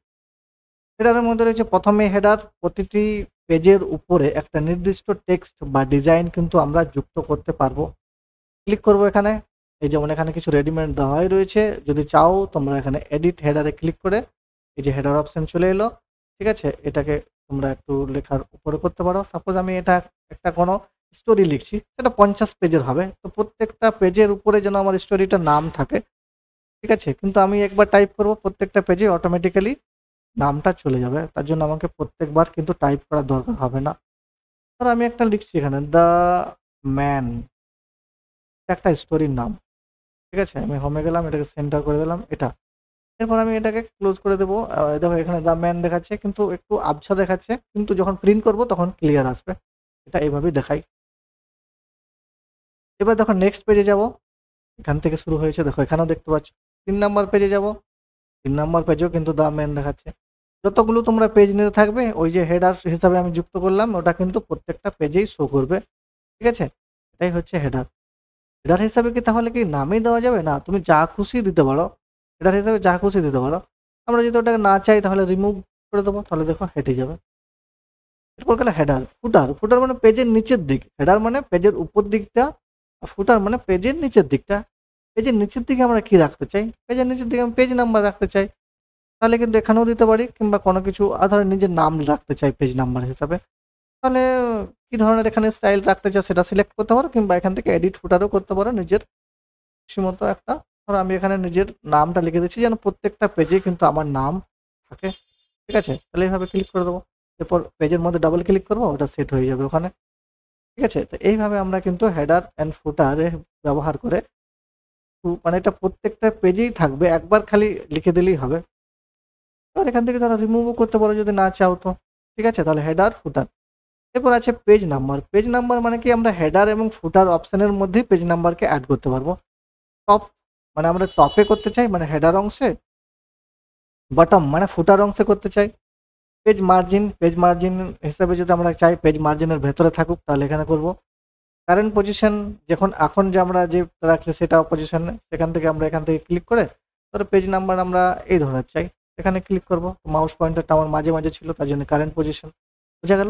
হেডারের মধ্যে রয়েছে প্রথমে হেডার, প্রতিটি পেজের উপরে একটা নির্দিষ্ট টেক্সট বা ডিজাইন কিন্তু আমরা যুক্ত করতে পারবো। ক্লিক করবো এখানে, এই যেমন এখানে কিছু রেডিমেড দেওয়াই রয়েছে, যদি চাও তোমরা এখানে এডিট হেডারে ক্লিক করে এই যে হেডার অপশন চলে এলো। ঠিক আছে, এটাকে তোমরা একটু লেখার উপরে করতে পারো। সাপোজ আমি এটা একটা কোনো স্টোরি লিখছি, সেটা 50 পেজের হবে, তো প্রত্যেকটা পেজের উপরে যেন আমার স্টোরিটার নাম থাকে। ঠিক আছে, কিন্তু আমি একবার টাইপ করব, প্রত্যেকটা পেজে অটোমেটিক্যালি নামটা চলে যাবে, তার জন্য আমাকে প্রত্যেকবার কিন্তু টাইপ করার দরকার হবে না। ধর আমি একটা লিখছি এখানে দ্য ম্যান, একটা স্টোরির নাম। ঠিক আছে, আমি হোমে গেলাম, এটাকে সেন্টার করে দিলাম এটা। এরপর আমি এটাকে ক্লোজ করে দেবো। দেখো এখানে দ্য ম্যান দেখাচ্ছে, কিন্তু একটু আবছা দেখাচ্ছে, কিন্তু যখন প্রিন্ট করব তখন ক্লিয়ার আসবে। এটা এইভাবেই দেখাই। এবার দেখো নেক্সট পেজে যাব, এখান থেকে শুরু হয়েছে, দেখো এখানেও দেখতে পাচ্ছ। 3 নাম্বার পেজে যাব, 3 নাম্বার পেজেও কিন্তু দ্য ম্যান দেখাচ্ছে। যতগুলো তোমরা পেজ নিতে থাকবে, ওই যে হেডার হিসাবে আমি যুক্ত করলাম ওটা কিন্তু প্রত্যেকটা পেজেই শো করবে। ঠিক আছে, এটাই হচ্ছে হেডার। হেডার হিসাবে কি তাহলে কি নামই দেওয়া যাবে না, তুমি যা খুশি দিতে পারো, হেডার হিসাবে যা খুশি দিতে পারো। আমরা যদি ওটাকে না চাই তাহলে রিমুভ করে দেবো, তাহলে দেখো হেঁটে যাবে। এরপর গেল হেডার। ফুটার, ফুটার মানে পেজের নিচের দিক, হেডার মানে পেজের উপর দিকটা, আর ফুটার মানে পেজের নিচের দিকটা। পেজের নিচের দিকে আমরা কি রাখতে চাই, পেজের নিচের দিকে আমি পেজ নাম্বার রাখতে চাই, তাহলে কিন্তু এখানেও দিতে পারি, কিংবা কোনো কিছু ধরো নিজের নাম রাখতে চাই পেজ নাম্বার হিসাবে, তাহলে কি ধরনের এখানে স্টাইল রাখতে চাও সেটা সিলেক্ট করতে পারো, কিংবা এখান থেকে এডিট ফুটারও করতে পারো নিজের খুশি মতো একটা। ধরো আমি এখানে নিজের নামটা লিখে দিচ্ছি যেন প্রত্যেকটা পেজে কিন্তু আমার নাম থাকে। ঠিক আছে, তাহলে এইভাবে ক্লিক করে দেবো, এরপর পেজের মধ্যে ডাবল ক্লিক করবো, ওটা সেট হয়ে যাবে ওখানে। ঠিক আছে, তো এইভাবে আমরা কিন্তু হেডার অ্যান্ড ফুটারে ব্যবহার করে মানে এটা প্রত্যেকটা পেজেই থাকবে, একবার খালি লিখে দিলেই হবে। আর এখান থেকে ধরো রিমুভও করতে পারো যদি না চাও তো। ঠিক আছে, তাহলে হেডার ফুটার। এরপর আছে পেজ নাম্বার। পেজ নাম্বার মানে কি, আমরা হেডার এবং ফুটার অপশনের মধ্যেই পেজ নাম্বারকে অ্যাড করতে পারবো। টপ মানে আমরা টপে করতে চাই মানে হেডার অংশে, বটম মানে ফুটার অংশে করতে চাই। পেজ মার্জিন, পেজ মার্জিন হিসাবে যদি আমরা চাই পেজ মার্জিনের ভেতরে থাকুক তাহলে এখানে করব। কারেন্ট পজিশন, যখন এখন যে আমরা যে রাখছি সেটা পজিশন, সেখান থেকে আমরা এখান থেকে ক্লিক করে ধরো পেজ নাম্বার আমরা এই ধরনের চাই, এখানে ক্লিক করব। মাউস পয়েন্টারটা আমার মাঝে মাঝে ছিল তার জন্য কারেন্ট পজিশন, বোঝা গেল।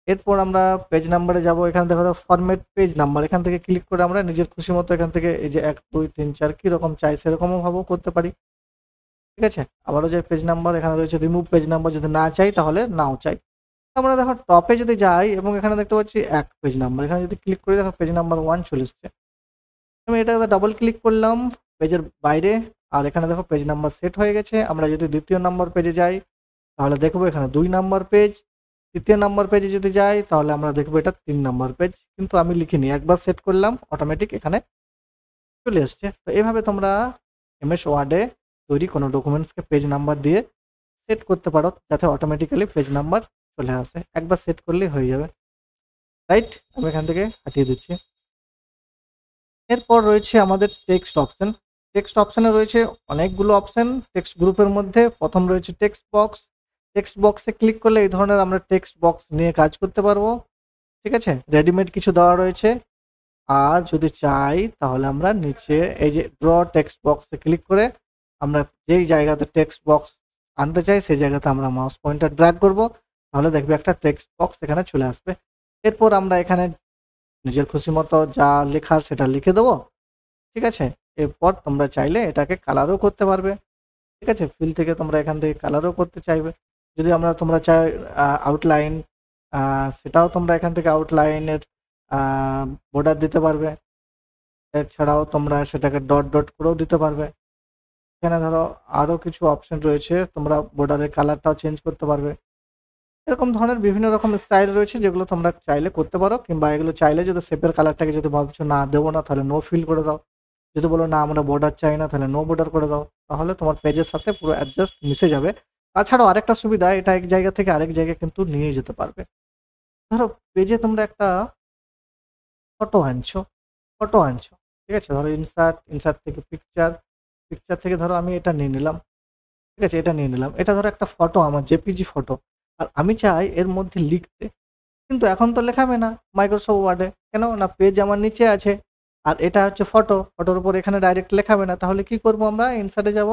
এরপর আমরা পেজ নাম্বারে যাব, এখানে দেখো ফরম্যাট পেজ নাম্বার, এখান থেকে ক্লিক করে আমরা নিজের খুশি মতো এখান থেকে এই যে 1 2 3 4 কীরকম চাই সেরকমও ভাবেও করতে পারি। ঠিক আছে? আবারও যাই পেজ নাম্বার, এখানে রয়েছে রিমুভ পেজ নাম্বার, যদি না চাই তাহলে নাও চাই। আমরা দেখো টপে যদি যাই এবং এখানে দেখতে পাচ্ছি এক পেজ নাম্বার, এখানে যদি ক্লিক করি দেখো পেজ নাম্বার 1 চলে এসছে। আমি এটাতে ডাবল ক্লিক করলাম পেজের বাইরে, আর এখানে দেখো পেজ নাম্বার সেট হয়ে গেছে। আমরা যদি দ্বিতীয় নাম্বার পেজে যাই তাহলে দেখবো এখানে 2 নাম্বার পেজ। তৃতীয় নাম্বার পেজে যদি যাই তাহলে আমরা দেখবো এটা 3 নাম্বার পেজ, কিন্তু আমি লিখিনি, একবার সেট করলাম অটোমেটিক এখানে চলে এসছে। তো এভাবে তোমরা এমএস ওয়ার্ডে তৈরি কোনো ডকুমেন্টসকে পেজ নাম্বার দিয়ে সেট করতে পারো, যাতে অটোমেটিক্যালি পেজ নাম্বার চলে আসে। একবার সেট করলেই হয়ে যাবে, রাইট? আমি এখান থেকে হাটিয়ে দিচ্ছি। এরপর রয়েছে আমাদের টেক্সট অপশন। টেক্সট অপশনে রয়েছে অনেকগুলো অপশন। টেক্সট গ্রুপের মধ্যে প্রথম রয়েছে টেক্সট বক্স। টেক্সট বক্সে ক্লিক করলে এই ধরনের আমরা টেক্সট বক্স নিয়ে কাজ করতে পারবো, ঠিক আছে? রেডিমেড কিছু দেওয়া রয়েছে। আর যদি চাই তাহলে আমরা নিচে এই যে ড্র টেক্সট বক্সে ক্লিক করে আমরা যেই জায়গাতে টেক্সট বক্স আনতে চাই সেই জায়গাতে আমরা মাউস পয়েন্টার ড্র্যাগ করব, তাহলে দেখবে একটা টেক্সট বক্স এখানে চলে আসবে। এরপর আমরা এখানে নিজের খুশি মতো যা লেখার সেটা লিখে দেবো, ঠিক আছে? এরপর তোমরা চাইলে এটাকে কালারও করতে পারবে, ঠিক আছে? ফিল থেকে তোমরা এখান থেকে কালারও করতে চাইবে। যদি তোমরা চাই আউটলাইন, সেটাও তোমরা এখান থেকে আউটলাইনের বর্ডার দিতে পারবে। এছাড়াও তোমরা সেটাকে ডট ডট করেও দিতে পারবে। এখানে ধরো আরও কিছু অপশন রয়েছে, তোমরা বর্ডারের কালারটাও চেঞ্জ করতে পারবে। এরকম ধরনের বিভিন্ন রকম স্টাইল রয়েছে যেগুলো তোমরা চাইলে করতে পারো, কিংবা এগুলো চাইলে যদি শেপের কালারটাকে যদি ভাবছো না দেবো না তাহলে নো ফিল করে দাও। যদি বলো না আমরা বর্ডার চাই না তাহলে নো বর্ডার করে দাও, তাহলে তোমার পেজের সাথে পুরো অ্যাডজাস্ট মিশে যাবে। তাছাড়াও আরেকটা সুবিধা, এটা এক জায়গা থেকে আরেক জায়গায় কিন্তু নিয়ে যেতে পারবে। ধরো পেজে তোমরা একটা ফটো আনছো, ঠিক আছে? ধরো ইনসার্ট থেকে পিকচার, পিকচার থেকে ধরো আমি এটা নিয়ে নিলাম, ঠিক আছে? এটা নিয়ে নিলাম, এটা ধরো একটা ফটো, আমার জেপিজি ফটো, আর আমি চাই এর মধ্যে লিখতে, কিন্তু এখন তো লেখাবে না মাইক্রোসফট ওয়ার্ডে, কেন না পেজ আমার নিচে আছে আর এটা হচ্ছে ফটো, ফটোর উপর এখানে ডাইরেক্ট লেখাবে না। তাহলে কি করব, আমরা ইনসার্টে যাব,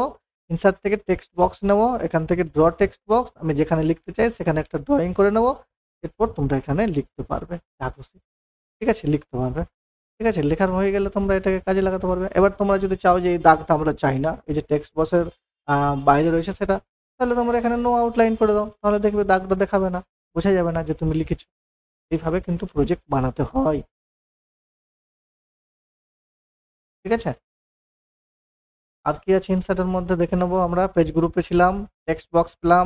ইনসার্ট থেকে টেক্সট বক্স নেব, এখান থেকে ড্র টেক্সট বক্স, আমি যেখানে লিখতে চাই সেখানে একটা ড্রয়িং করে নেব। এরপর তোমরা এখানে লিখতে পারবে যা খুশি, ঠিক আছে? লিখতে পারবে, ঠিক আছে? লেখার হয়ে গেলে তোমরা এটাকে কাজে লাগাতে পারবে। এবার তোমরা যদি চাও যে এই দাগটা আমরা চাই না, এই যে টেক্সট বক্সের বাইরে রয়েছে সেটা, তাহলে তোমরা এখানে নো আউটলাইন করে দাও, তাহলে দেখবে দাগটা দেখাবে না, বোঝা যাবে না যে তুমি লিখেছো। এইভাবে কিন্তু প্রজেক্ট বানাতে হয়, ঠিক আছে? আর কি আছে ইনসার্টের মধ্যে দেখে নেবো। আমরা পেজ গ্রুপে ছিলাম, টেক্সট বক্স পেলাম,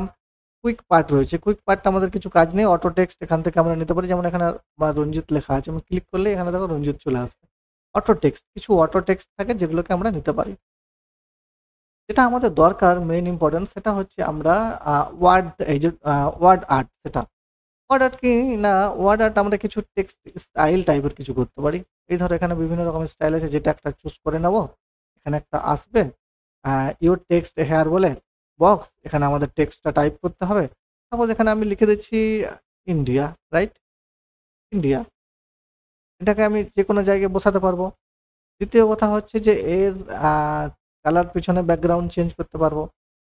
কুইক পার্ট রয়েছে। কুইক পার্টটা আমাদের কিছু কাজ নেই, অটো টেক্সট এখান থেকে আমরা নিতে পারি। যেমন এখানে আমার রঞ্জিত লেখা আছে, আমি ক্লিক করলে এখানে দেখো রঞ্জিত চলে আসবে। অটো টেক্সট, কিছু অটো টেক্সট থাকে যেগুলোকে আমরা নিতে পারি। যেটা আমাদের দরকার মেইন ইম্পর্টেন্ট, সেটা হচ্ছে আমরা ওয়ার্ড, এই যে ওয়ার্ড আর্ট, সেটা ওয়ার্ড আর্ট কি না, ওয়ার্ড আর্ট আমরা কিছু টেক্সট স্টাইল টাইপের কিছু করতে পারি। এই ধরো এখানে বিভিন্ন রকমের স্টাইল আছে, যেটা একটা চুজ করে নেব। এখানে একটা আসবে ইউর টেক্সট হেয়ার বলে বক্স, এখানে আমাদের টেক্সটটা টাইপ করতে হবে। সাপোজ এখানে আমি লিখে দিচ্ছি ইন্ডিয়া, রাইট? ইন্ডিয়া, এটাকে আমি যে কোনো জায়গায় বসাতে পারবো। দ্বিতীয় কথা হচ্ছে যে এর কালার, পিছনে ব্যাকগ্রাউন্ড চেঞ্জ করতে পারবো।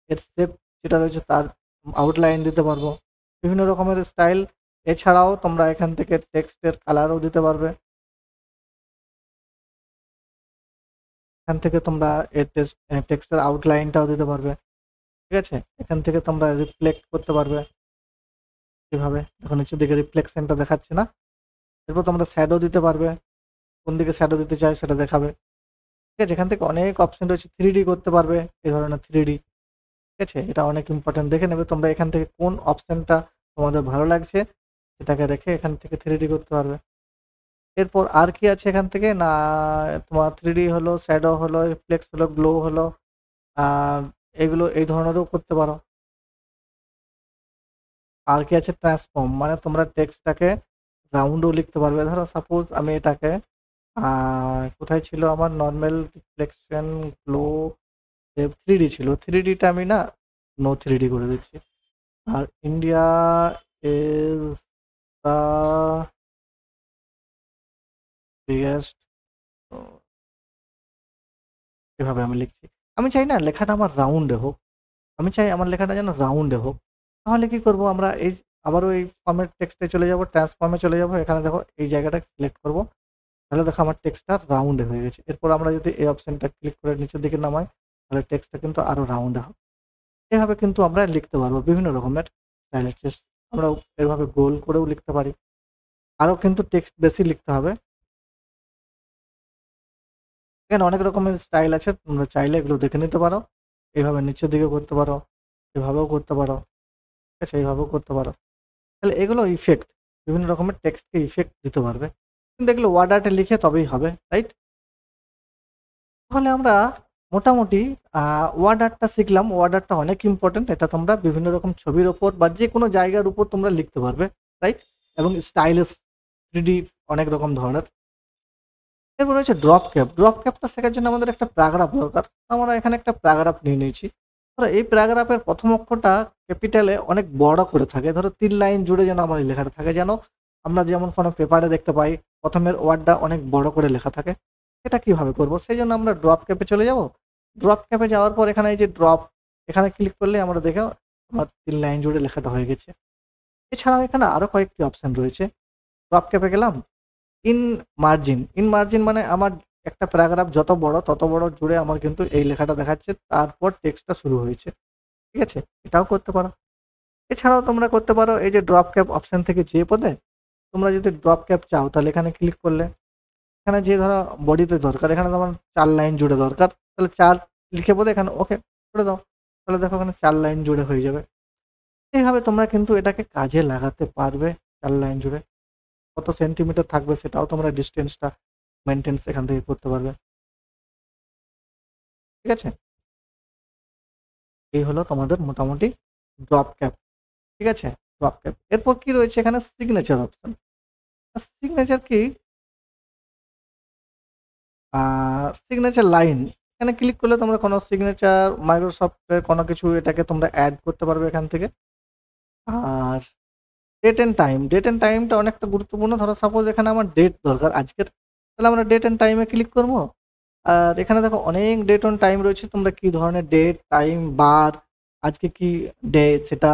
এর শেপ যেটা রয়েছে তার আউটলাইন দিতে পারবো, বিভিন্ন রকমের স্টাইল। এছাড়াও তোমরা এখান থেকে টেক্সটের কালারও দিতে পারবে। এখান থেকে তোমরা এর টেক্সটের আউটলাইনটাও দিতে পারবে, ঠিক আছে? এখান থেকে তোমরা রিফ্লেক্ট করতে পারবে এভাবে, এখন নিচের দিকে রিফ্লেকশনটা দেখাচ্ছে না। এরপর তোমরা শ্যাডো দিতে পারবে, কোন দিকে শ্যাডো দিতে চাই সেটা দেখাবে, ঠিক আছে? এখান থেকে অনেক অপশন রয়েছে। 3D করতে পারবে, এই ধরনের 3D, ঠিক আছে? এটা অনেক ইম্পর্টেন্ট, দেখে নেবে তোমরা এখান থেকে কোন অপশনটা তোমাদের ভালো লাগছে সেটাকে রেখে এখান থেকে 3D করতে পারবে। এরপর আর কি আছে এখান থেকে না, তোমার 3D হলো, শ্যাডো হলো, রিফ্লেক্স হলো, গ্লো হলো, আহ, এগুলো এই ধরনেরও করতে পারো। আর কি আছে, ট্রান্সফর্ম, মানে তোমরা টেক্সটটাকে রাউন্ডও লিখতে পারবে। ধরো সাপোজ আমি এটাকে কোথায় ছিল আমার নর্মাল, রিফ্লেকশন, গ্লো, 3D ছিল, 3Dটা আমি না নো 3D করে দিচ্ছি। আর ইন্ডিয়া ইজ দ্য বিগেস্ট, এভাবে আমি লিখছি। আমি চাই না লেখাটা আমার রাউন্ডে হোক, আমি চাই আমার লেখাটা যেন রাউন্ডে হোক। তাহলে কি করব, আমরা এই আবারও এই ফর্মেট টেক্সটে চলে যাব, ট্রান্সফর্মে চলে যাব, এখানে দেখো এই জায়গাটা সিলেক্ট করব, তাহলে দেখো আমার টেক্সটটা রাউন্ডে হয়ে গেছে। এরপর আমরা যদি এই অপশনটা ক্লিক করে নিচের দিকে নামাই, তাহলে টেক্সটটা কিন্তু আরো রাউন্ডে হবে। এভাবে কিন্তু আমরা লিখতে পারবো বিভিন্ন রকমের স্টাইলের টেক্সট। আমরা এভাবে গোল করেও লিখতে পারি। আরও কিন্তু টেক্সট বেশি লিখতে হবে। এখানে অনেক রকমের স্টাইল আছে, তোমরা চাইলে এগুলো দেখে নিতে পারো। এভাবে নিচের দিকে করতে পারো, এভাবেও করতে পারো, ঠিক আছে, এইভাবেও করতে পারো। তাহলে এগুলো ইফেক্ট, বিভিন্ন রকমের টেক্সটকে ইফেক্ট দিতে পারবে, কিন্তু এগুলো ওয়ার্ড আর্টে লিখে তবেই হবে, রাইট? তাহলে আমরা মোটামুটি ওয়ার্ড আর্টটা শিখলাম। ওয়ার্ড আর্টটা অনেক ইম্পর্টেন্ট, এটা তোমরা বিভিন্ন রকম ছবির ওপর বা যে কোনো জায়গার উপর তোমরা লিখতে পারবে, রাইট? এবং স্টাইলিশ 3D অনেক রকম ধরনের। এরপর হচ্ছে ড্রপ ক্যাপ। ড্রপ ক্যাপটা শেখার জন্য আমাদের একটা প্যারাগ্রাফ দরকার। আমরা এখানে একটা প্যারাগ্রাফ নিয়ে নিয়েছি। ধরো এই প্যারাগ্রাফের প্রথম অক্ষরটা ক্যাপিটালে অনেক বড় করে থাকে, ধরো 3 লাইন জুড়ে যেন আমার এই লেখাটা থাকে, যেন আমরা যেমন কোনো পেপারে দেখতে পাই প্রথমের ওয়ার্ডটা অনেক বড় করে লেখা থাকে। এটা কিভাবে করব? সেই জন্য আমরা ড্রপ ক্যাপে চলে যাব। ড্রপ ক্যাপে যাওয়ার পর এখানে এই যে ড্রপ, এখানে ক্লিক করলে আমরা দেখো আমার 3 লাইন জুড়ে লেখাটা হয়ে গেছে। এছাড়াও এখানে আরো কয়েকটি অপশন রয়েছে। ড্রপ ক্যাপে গেলাম, ইন মার্জিন। ইন মার্জিন মানে আমার একটা প্যারাগ্রাফ যত বড় তত বড় জুড়ে আমার কিন্তু এই লেখাটা দেখাচ্ছে, তারপর টেক্সটটা শুরু হয়েছে, ঠিক আছে? এটাও করতে পারো। এছাড়াও তোমরা করতে পারো এই যে ড্রপ ক্যাপ অপশন থেকে যে পদে তোমরা যদি ড্রপ ক্যাপ চাও তাহলে এখানে ক্লিক করলে এখানে যে ধরো বডিতে দরকার, এখানে তোমার 4 লাইন জুড়ে দরকার, তাহলে 4 লিখে পদে এখানে ওকে করে দাও, তাহলে দেখো এখানে 4 লাইন জুড়ে হয়ে যাবে। এইভাবে তোমরা কিন্তু এটাকে কাজে লাগাতে পারবে। 4 লাইন জুড়ে কত সেন্টিমিটার থাকবে সেটাও তোমরা ডিস্টেন্সটা মেনটেন্স এখান থেকে করতে পারবে, ঠিক আছে? এই হলো তোমাদের মোটামুটি ড্রপ ক্যাপ, ঠিক আছে? Drop cap. এরপর কি রয়েছে এখানে? Signature option. সিগনেচার কি? Signature line. এখানে ক্লিক করলে তোমরা কোনো সিগনেচার মাইক্রোসফটের কোনো কিছু এটাকে তোমরা অ্যাড করতে পারবে এখান থেকে। আর date and time. Date and টাইমটা অনেকটা গুরুত্বপূর্ণ। ধরো সাপোজ এখানে আমার ডেট দরকার আজকের, তাহলে আমরা ডেট এন্ড টাইমে ক্লিক করব। আর এখানে দেখো অনেক ডেট অন টাইম রয়েছে, তোমরা কি ধরনের ডেট, টাইম, বার, আজকে কি ডে সেটা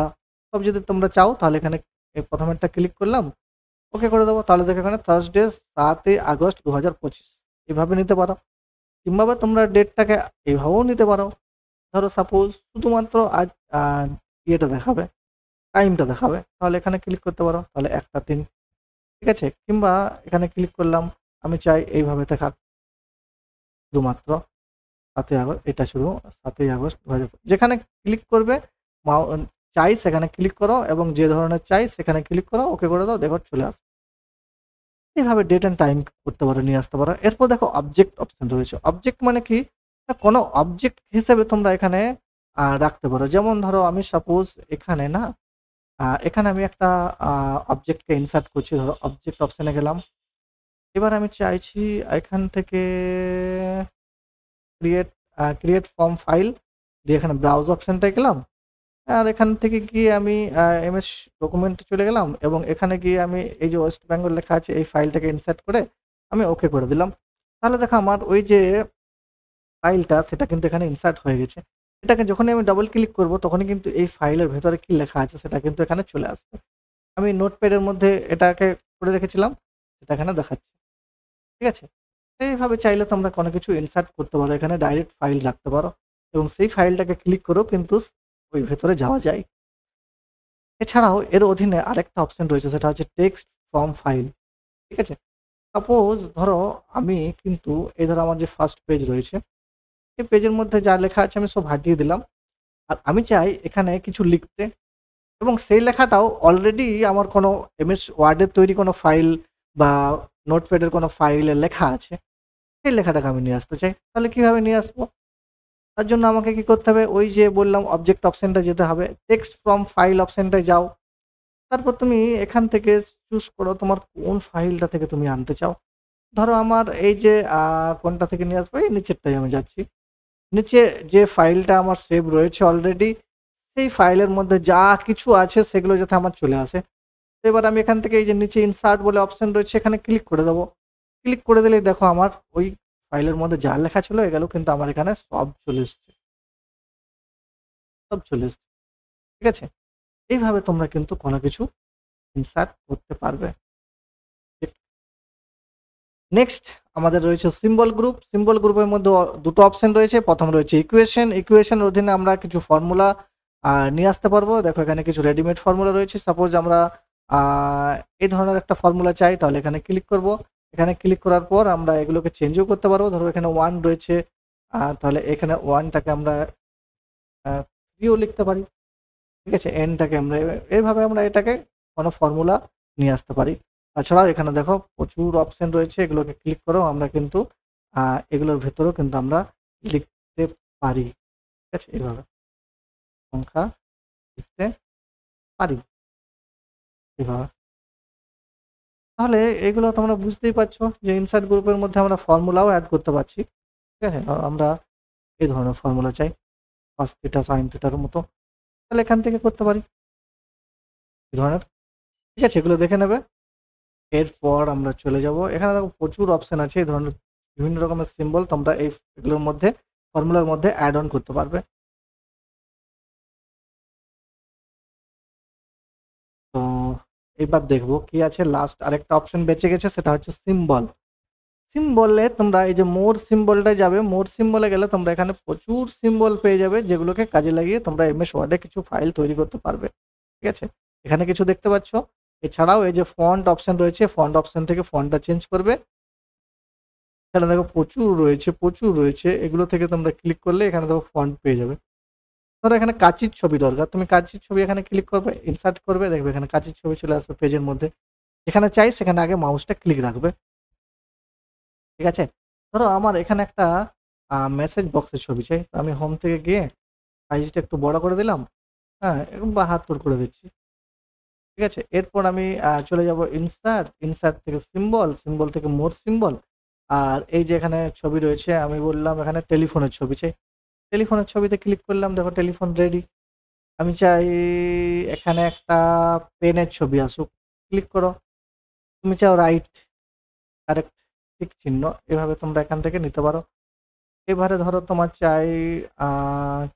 সব যদি তোমরা চাও তাহলে এখানে প্রথমেরটা ক্লিক করলাম, ওকে করে দেবো। তাহলে দেখো এখানে থার্সডে 7 আগস্ট 2025 এভাবে নিতে পারো। কিংবা তোমরা ডেটটাকে এভাবেও নিতে পারো। ধরো সাপোজ শুধুমাত্র আজ ইয়েটা দেখাবে, টাইমটা দেখাবে, তাহলে এখানে ক্লিক করতে পারো, তাহলে 1টা 3, ঠিক আছে? কিংবা এখানে ক্লিক করলাম, আমি চাই এইভাবে দেখাক শুধুমাত্র 7 আগস্ট, এটা শুধু 7 আগস্ট 2025। যেখানে ক্লিক করবে চাই সেখানে ক্লিক করো এবং যে ধরনের চাই সেখানে ক্লিক করো, ওকে করে দাও, দেখো চলে আসবে। এইভাবে ডেট অ্যান্ড টাইম করতে পারো, নিয়ে আসতে পারো। এরপর দেখো অবজেক্ট অপশন রয়েছে। অবজেক্ট মানে কি? না, কোনো অবজেক্ট হিসেবে তোমরা এখানে রাখতে পারো। যেমন ধরো আমি সাপোজ এখানে না, এখানে আমি একটা অবজেক্টকে ইনসার্ট করছি। ধরো অবজেক্ট অপশনে গেলাম, এবার আমি চাইছি এখান থেকে ক্রিয়েট ক্রিয়েট ফর্ম ফাইল দিয়ে এখানে ব্রাউজ অপশনটায় গেলাম। আর এখান থেকে গিয়ে আমি এমএস ডকুমেন্টে চলে গেলাম এবং এখানে গিয়ে আমি এই যে ওয়েস্ট বেঙ্গল লেখা আছে এই ফাইলটাকে ইনসার্ট করে আমি ওকে করে দিলাম। তাহলে দেখো আমার ওই যে ফাইলটা সেটা কিন্তু এখানে ইনসার্ট হয়ে গেছে। এটাকে যখনই আমি ডাবল ক্লিক করব তখনই কিন্তু এই ফাইলের ভেতরে কি লেখা আছে সেটা কিন্তু এখানে চলে আসবে। আমি নোটপ্যাডের মধ্যে এটাকে করে রেখেছিলাম, সেটা এখানে দেখাচ্ছে, ঠিক আছে? এইভাবে চাইলে তোমরা কোনো কিছু ইনসার্ট করতে পারো, এখানে ডাইরেক্ট ফাইল রাখতে পারো এবং সেই ফাইলটাকে ক্লিক করেও কিন্তু ওই ভেতরে যাওয়া যায়। এছাড়াও এর অধীনে আরেকটা অপশন রয়েছে, সেটা হচ্ছে টেক্সট ফ্রম ফাইল, ঠিক আছে? সাপোজ ধরো আমি কিন্তু এই ধরো আমার যে ফার্স্ট পেজ রয়েছে, এই পেজের মধ্যে যা লেখা আছে আমি সব হাটিয়ে দিলাম। আর আমি চাই এখানে কিছু লিখতে এবং সেই লেখাটাও অলরেডি আমার কোনো এমএস ওয়ার্ডের তৈরি কোনো ফাইল বা নোটপ্যাডের কোনো ফাইলে লেখা আছে, সেই লেখাটাকে আমি নিয়ে আসতে চাই। তাহলে কিভাবে নিয়ে আসবো? তার জন্য আমাকে কি করতে হবে? ওই যে বললাম অবজেক্ট অপশনটা যেতে হবে, টেক্সট ফ্রম ফাইল অপশনটায় যাও। তারপর তুমি এখান থেকে চুজ করো তোমার কোন ফাইলটা থেকে তুমি আনতে চাও। ধরো আমার এই যে কোনটা থেকে নিয়ে আসবো, এই নিচেরটাই আমি যাচ্ছি। নিচে যে ফাইলটা আমার সেভ রয়েছে অলরেডি, সেই ফাইলের মধ্যে যা কিছু আছে সেগুলো যাতে আমার চলে আসে। তো এবার আমি এখান থেকে এই যে নিচে ইনসার্ট বলে অপশন রয়েছে এখানে ক্লিক করে দেবো। ক্লিক করে দিলেই দেখো আমার ওই ফাইলের মধ্যে যা লেখা ছিল এগুলো কিন্তু আমার এখানে সব চলে এসছে, সব চলে এসছে, ঠিক আছে? এইভাবে তোমরা কিন্তু কোনো কিছু ইনসার্ট করতে পারবে। নেক্সট আমাদের রয়েছে সিম্বল গ্রুপ। সিম্বল গ্রুপের মধ্যে দুটো অপশন রয়েছে। প্রথম রয়েছে ইকুয়েশন। ইকুয়েশনের অধীনে আমরা কিছু ফর্মুলা নিয়ে আসতে পারবো। দেখো এখানে কিছু রেডিমেড ফর্মুলা রয়েছে। সাপোজ আমরা এই ধরনের একটা ফর্মুলা চাই, তাহলে এখানে ক্লিক করব। এখানে ক্লিক করার পর আমরা এগুলোকে চেঞ্জও করতে পারবো। ধরো এখানে 1 রয়েছে, তাহলে এখানে 1 টাকে আমরা 3ও লিখতে পারি। ঠিক আছে? n টাকে আমরা এইভাবে আমরা এটাকে কোনো ফর্মুলা নিয়ে আসতে পারি। তাছাড়াও এখানে দেখো প্রচুর অপশন রয়েছে, এগুলোকে ক্লিক করেও আমরা কিন্তু এগুলোর ভেতরেও কিন্তু আমরা লিখতে পারি। ঠিক আছে? এইভাবে সংখ্যা লিখতে পারি এভাবে। তাহলে এগুলো তোমরা বুঝতেই পারছো যে ইনসার্ট গ্রুপের মধ্যে আমরা ফর্মুলাও অ্যাড করতে পারছি। ঠিক আছে? আমরা এই ধরনের ফর্মুলা চাই cos থিটা sin থিটার মতো, তাহলে এখান থেকে করতে পারি এই ধরনের। ঠিক আছে? এগুলো দেখে নেবে। এরপর আমরা চলে যাব, এখানে দেখো প্রচুর অপশন আছে এই ধরনের বিভিন্ন রকমের সিম্বল তোমরা এগুলোর মধ্যে ফর্মুলার মধ্যে অ্যাড অন করতে পারবে। তো এবার দেখবো কি আছে, লাস্ট আরেকটা অপশন বেঁচে গেছে, সেটা হচ্ছে সিম্বল। সিম্বলে তোমরা এই যে মোর সিম্বলটায় যাবে, মোর সিম্বলে গেলে তোমরা এখানে প্রচুর সিম্বল পেয়ে যাবে, যেগুলোকে কাজে লাগিয়ে তোমরা এমএস ওয়ার্ডে কিছু ফাইল তৈরি করতে পারবে। ঠিক আছে? এখানে কিছু দেখতে পাচ্ছ। এছাড়াও এই যে ফন্ট অপশন রয়েছে, ফন্ট অপশন থেকে ফন্টটা চেঞ্জ করবে। এখানে দেখো প্রচুর রয়েছে, প্রচুর রয়েছে। এগুলো থেকে তোমরা ক্লিক করলে এখানে দেখো ফন্ট পেয়ে যাবে। ধরো এখানে কাচির ছবি দরকার, তুমি কাচির ছবি এখানে ক্লিক করবে, ইনসার্ট করবে, দেখবে এখানে কাচির ছবি চলে আসবে পেজের মধ্যে। যেখানে চাই সেখানে আগে মাউসটা ক্লিক রাখবে। ঠিক আছে? ধরো আমার এখানে একটা মেসেজ বক্সের ছবি চাই, তো আমি হোম থেকে গিয়ে সাইজটা একটু বড় করে দিলাম, হ্যাঁ, এরকম ৭২ করে দিচ্ছি। ঠিক আছে? এরপর আমি চলে যাব ইনসার্ট, ইনসার্ট থেকে সিম্বল, সিম্বল থেকে মোর সিম্বল। আর এই যে এখানে ছবি রয়েছে, আমি বললাম এখানে টেলিফোনের ছবি চাই। টেলিফোনের ছবিতে ক্লিক করলাম, দেখো টেলিফোন রেডি। আমি চাই এখানে একটা পেনের ছবি আসুক, ক্লিক করো। তুমি চাও রাইট, কারেক্ট, ঠিক চিহ্ন, এভাবে তোমরা এখান থেকে নিতে পারো। এবারে ধরো তোমার চাই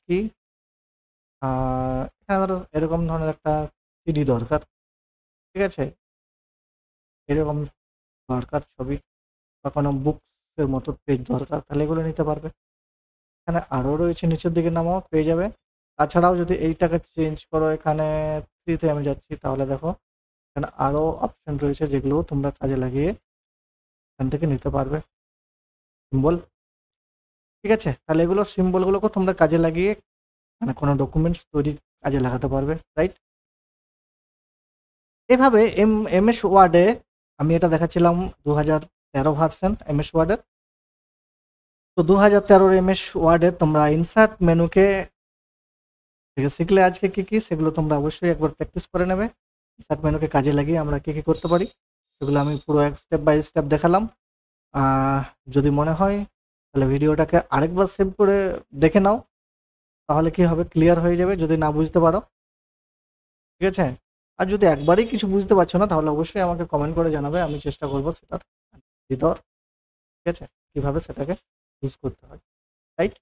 কি এখানে ধরো এরকম ধরনের একটা সিডি দরকার। ঠিক আছে? এরকম দরকার ছবি, বা কোনো বুকসের মতো পেজ দরকার, তাহলে এগুলো নিতে পারবে। এখানে আরও রয়েছে, নিচের দিকে নামাও পেয়ে যাবে। তাছাড়াও যদি এইটাকে চেঞ্জ করো, এখানে 3 তে আমি যাচ্ছি, তাহলে দেখো এখানে আরও অপশন রয়েছে যেগুলো তোমরা কাজে লাগিয়ে এখান থেকে নিতে পারবে। সিম্বল। ঠিক আছে? তাহলে এগুলো সিম্বলগুলোকে তোমরা কাজে লাগিয়ে মানে কোনো ডকুমেন্টস তৈরির কাজে লাগাতে পারবে, রাইট? এভাবে এমএস ওয়ার্ডে আমি এটা দেখাচ্ছিলাম 2013 ভার্সন এমএস ওয়ার্ডের। তো 2013 এমএস ওয়ার্ডে তোমরা ইনসার্ট মেনুকে থেকে শিখলে আজকে কি কি, সেগুলো তোমরা অবশ্যই একবার প্র্যাকটিস করে নেবে। ইনসার্ট মেনুকে কাজে লাগিয়ে আমরা কি কি করতে পারি সেগুলো আমি পুরো এক স্টেপ বাই স্টেপ দেখালাম। যদি মনে হয় তাহলে ভিডিওটাকে আরেকবার সেভ করে দেখে নাও, তাহলে কি হবে, ক্লিয়ার হয়ে যাবে যদি না বুঝতে পারো। ঠিক আছে? আর যদি একবারেই কিছু বুঝতে পারছো না, তাহলে অবশ্যই আমাকে কমেন্ট করে জানাবে, আমি চেষ্টা করবো সেটার ভিতর। ঠিক আছে? কিভাবে সেটাকে ইউজ করতে হয়, রাইট?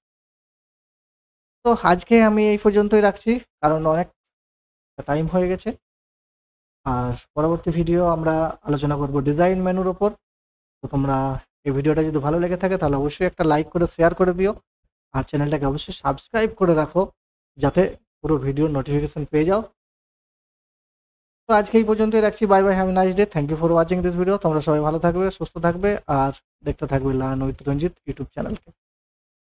তো আজকে আমি এই পর্যন্তই রাখছি, কারণ অনেক টাইম হয়ে গেছে। আর পরবর্তী ভিডিও আমরা আলোচনা করব ডিজাইন মেনুর ওপর। তো তোমরা এই ভিডিওটা যদি ভালো লেগে থাকে তাহলে অবশ্যই একটা লাইক করে শেয়ার করে দিও। আর চ্যানেলটাকে অবশ্যই সাবস্ক্রাইব করে রাখো, যাতে পুরো ভিডিওর নোটিফিকেশন পেয়ে যাও। তো আজকে এই পর্যন্তই রাখছি। Bye bye, have a nice day. Thank you for watching this video. তোমরা সবাই ভালো থাকবে, সুস্থ থাকবে, আর দেখতে থাকবে লার্ন উইথ রঞ্জিত ইউটিউব চ্যানেলকে।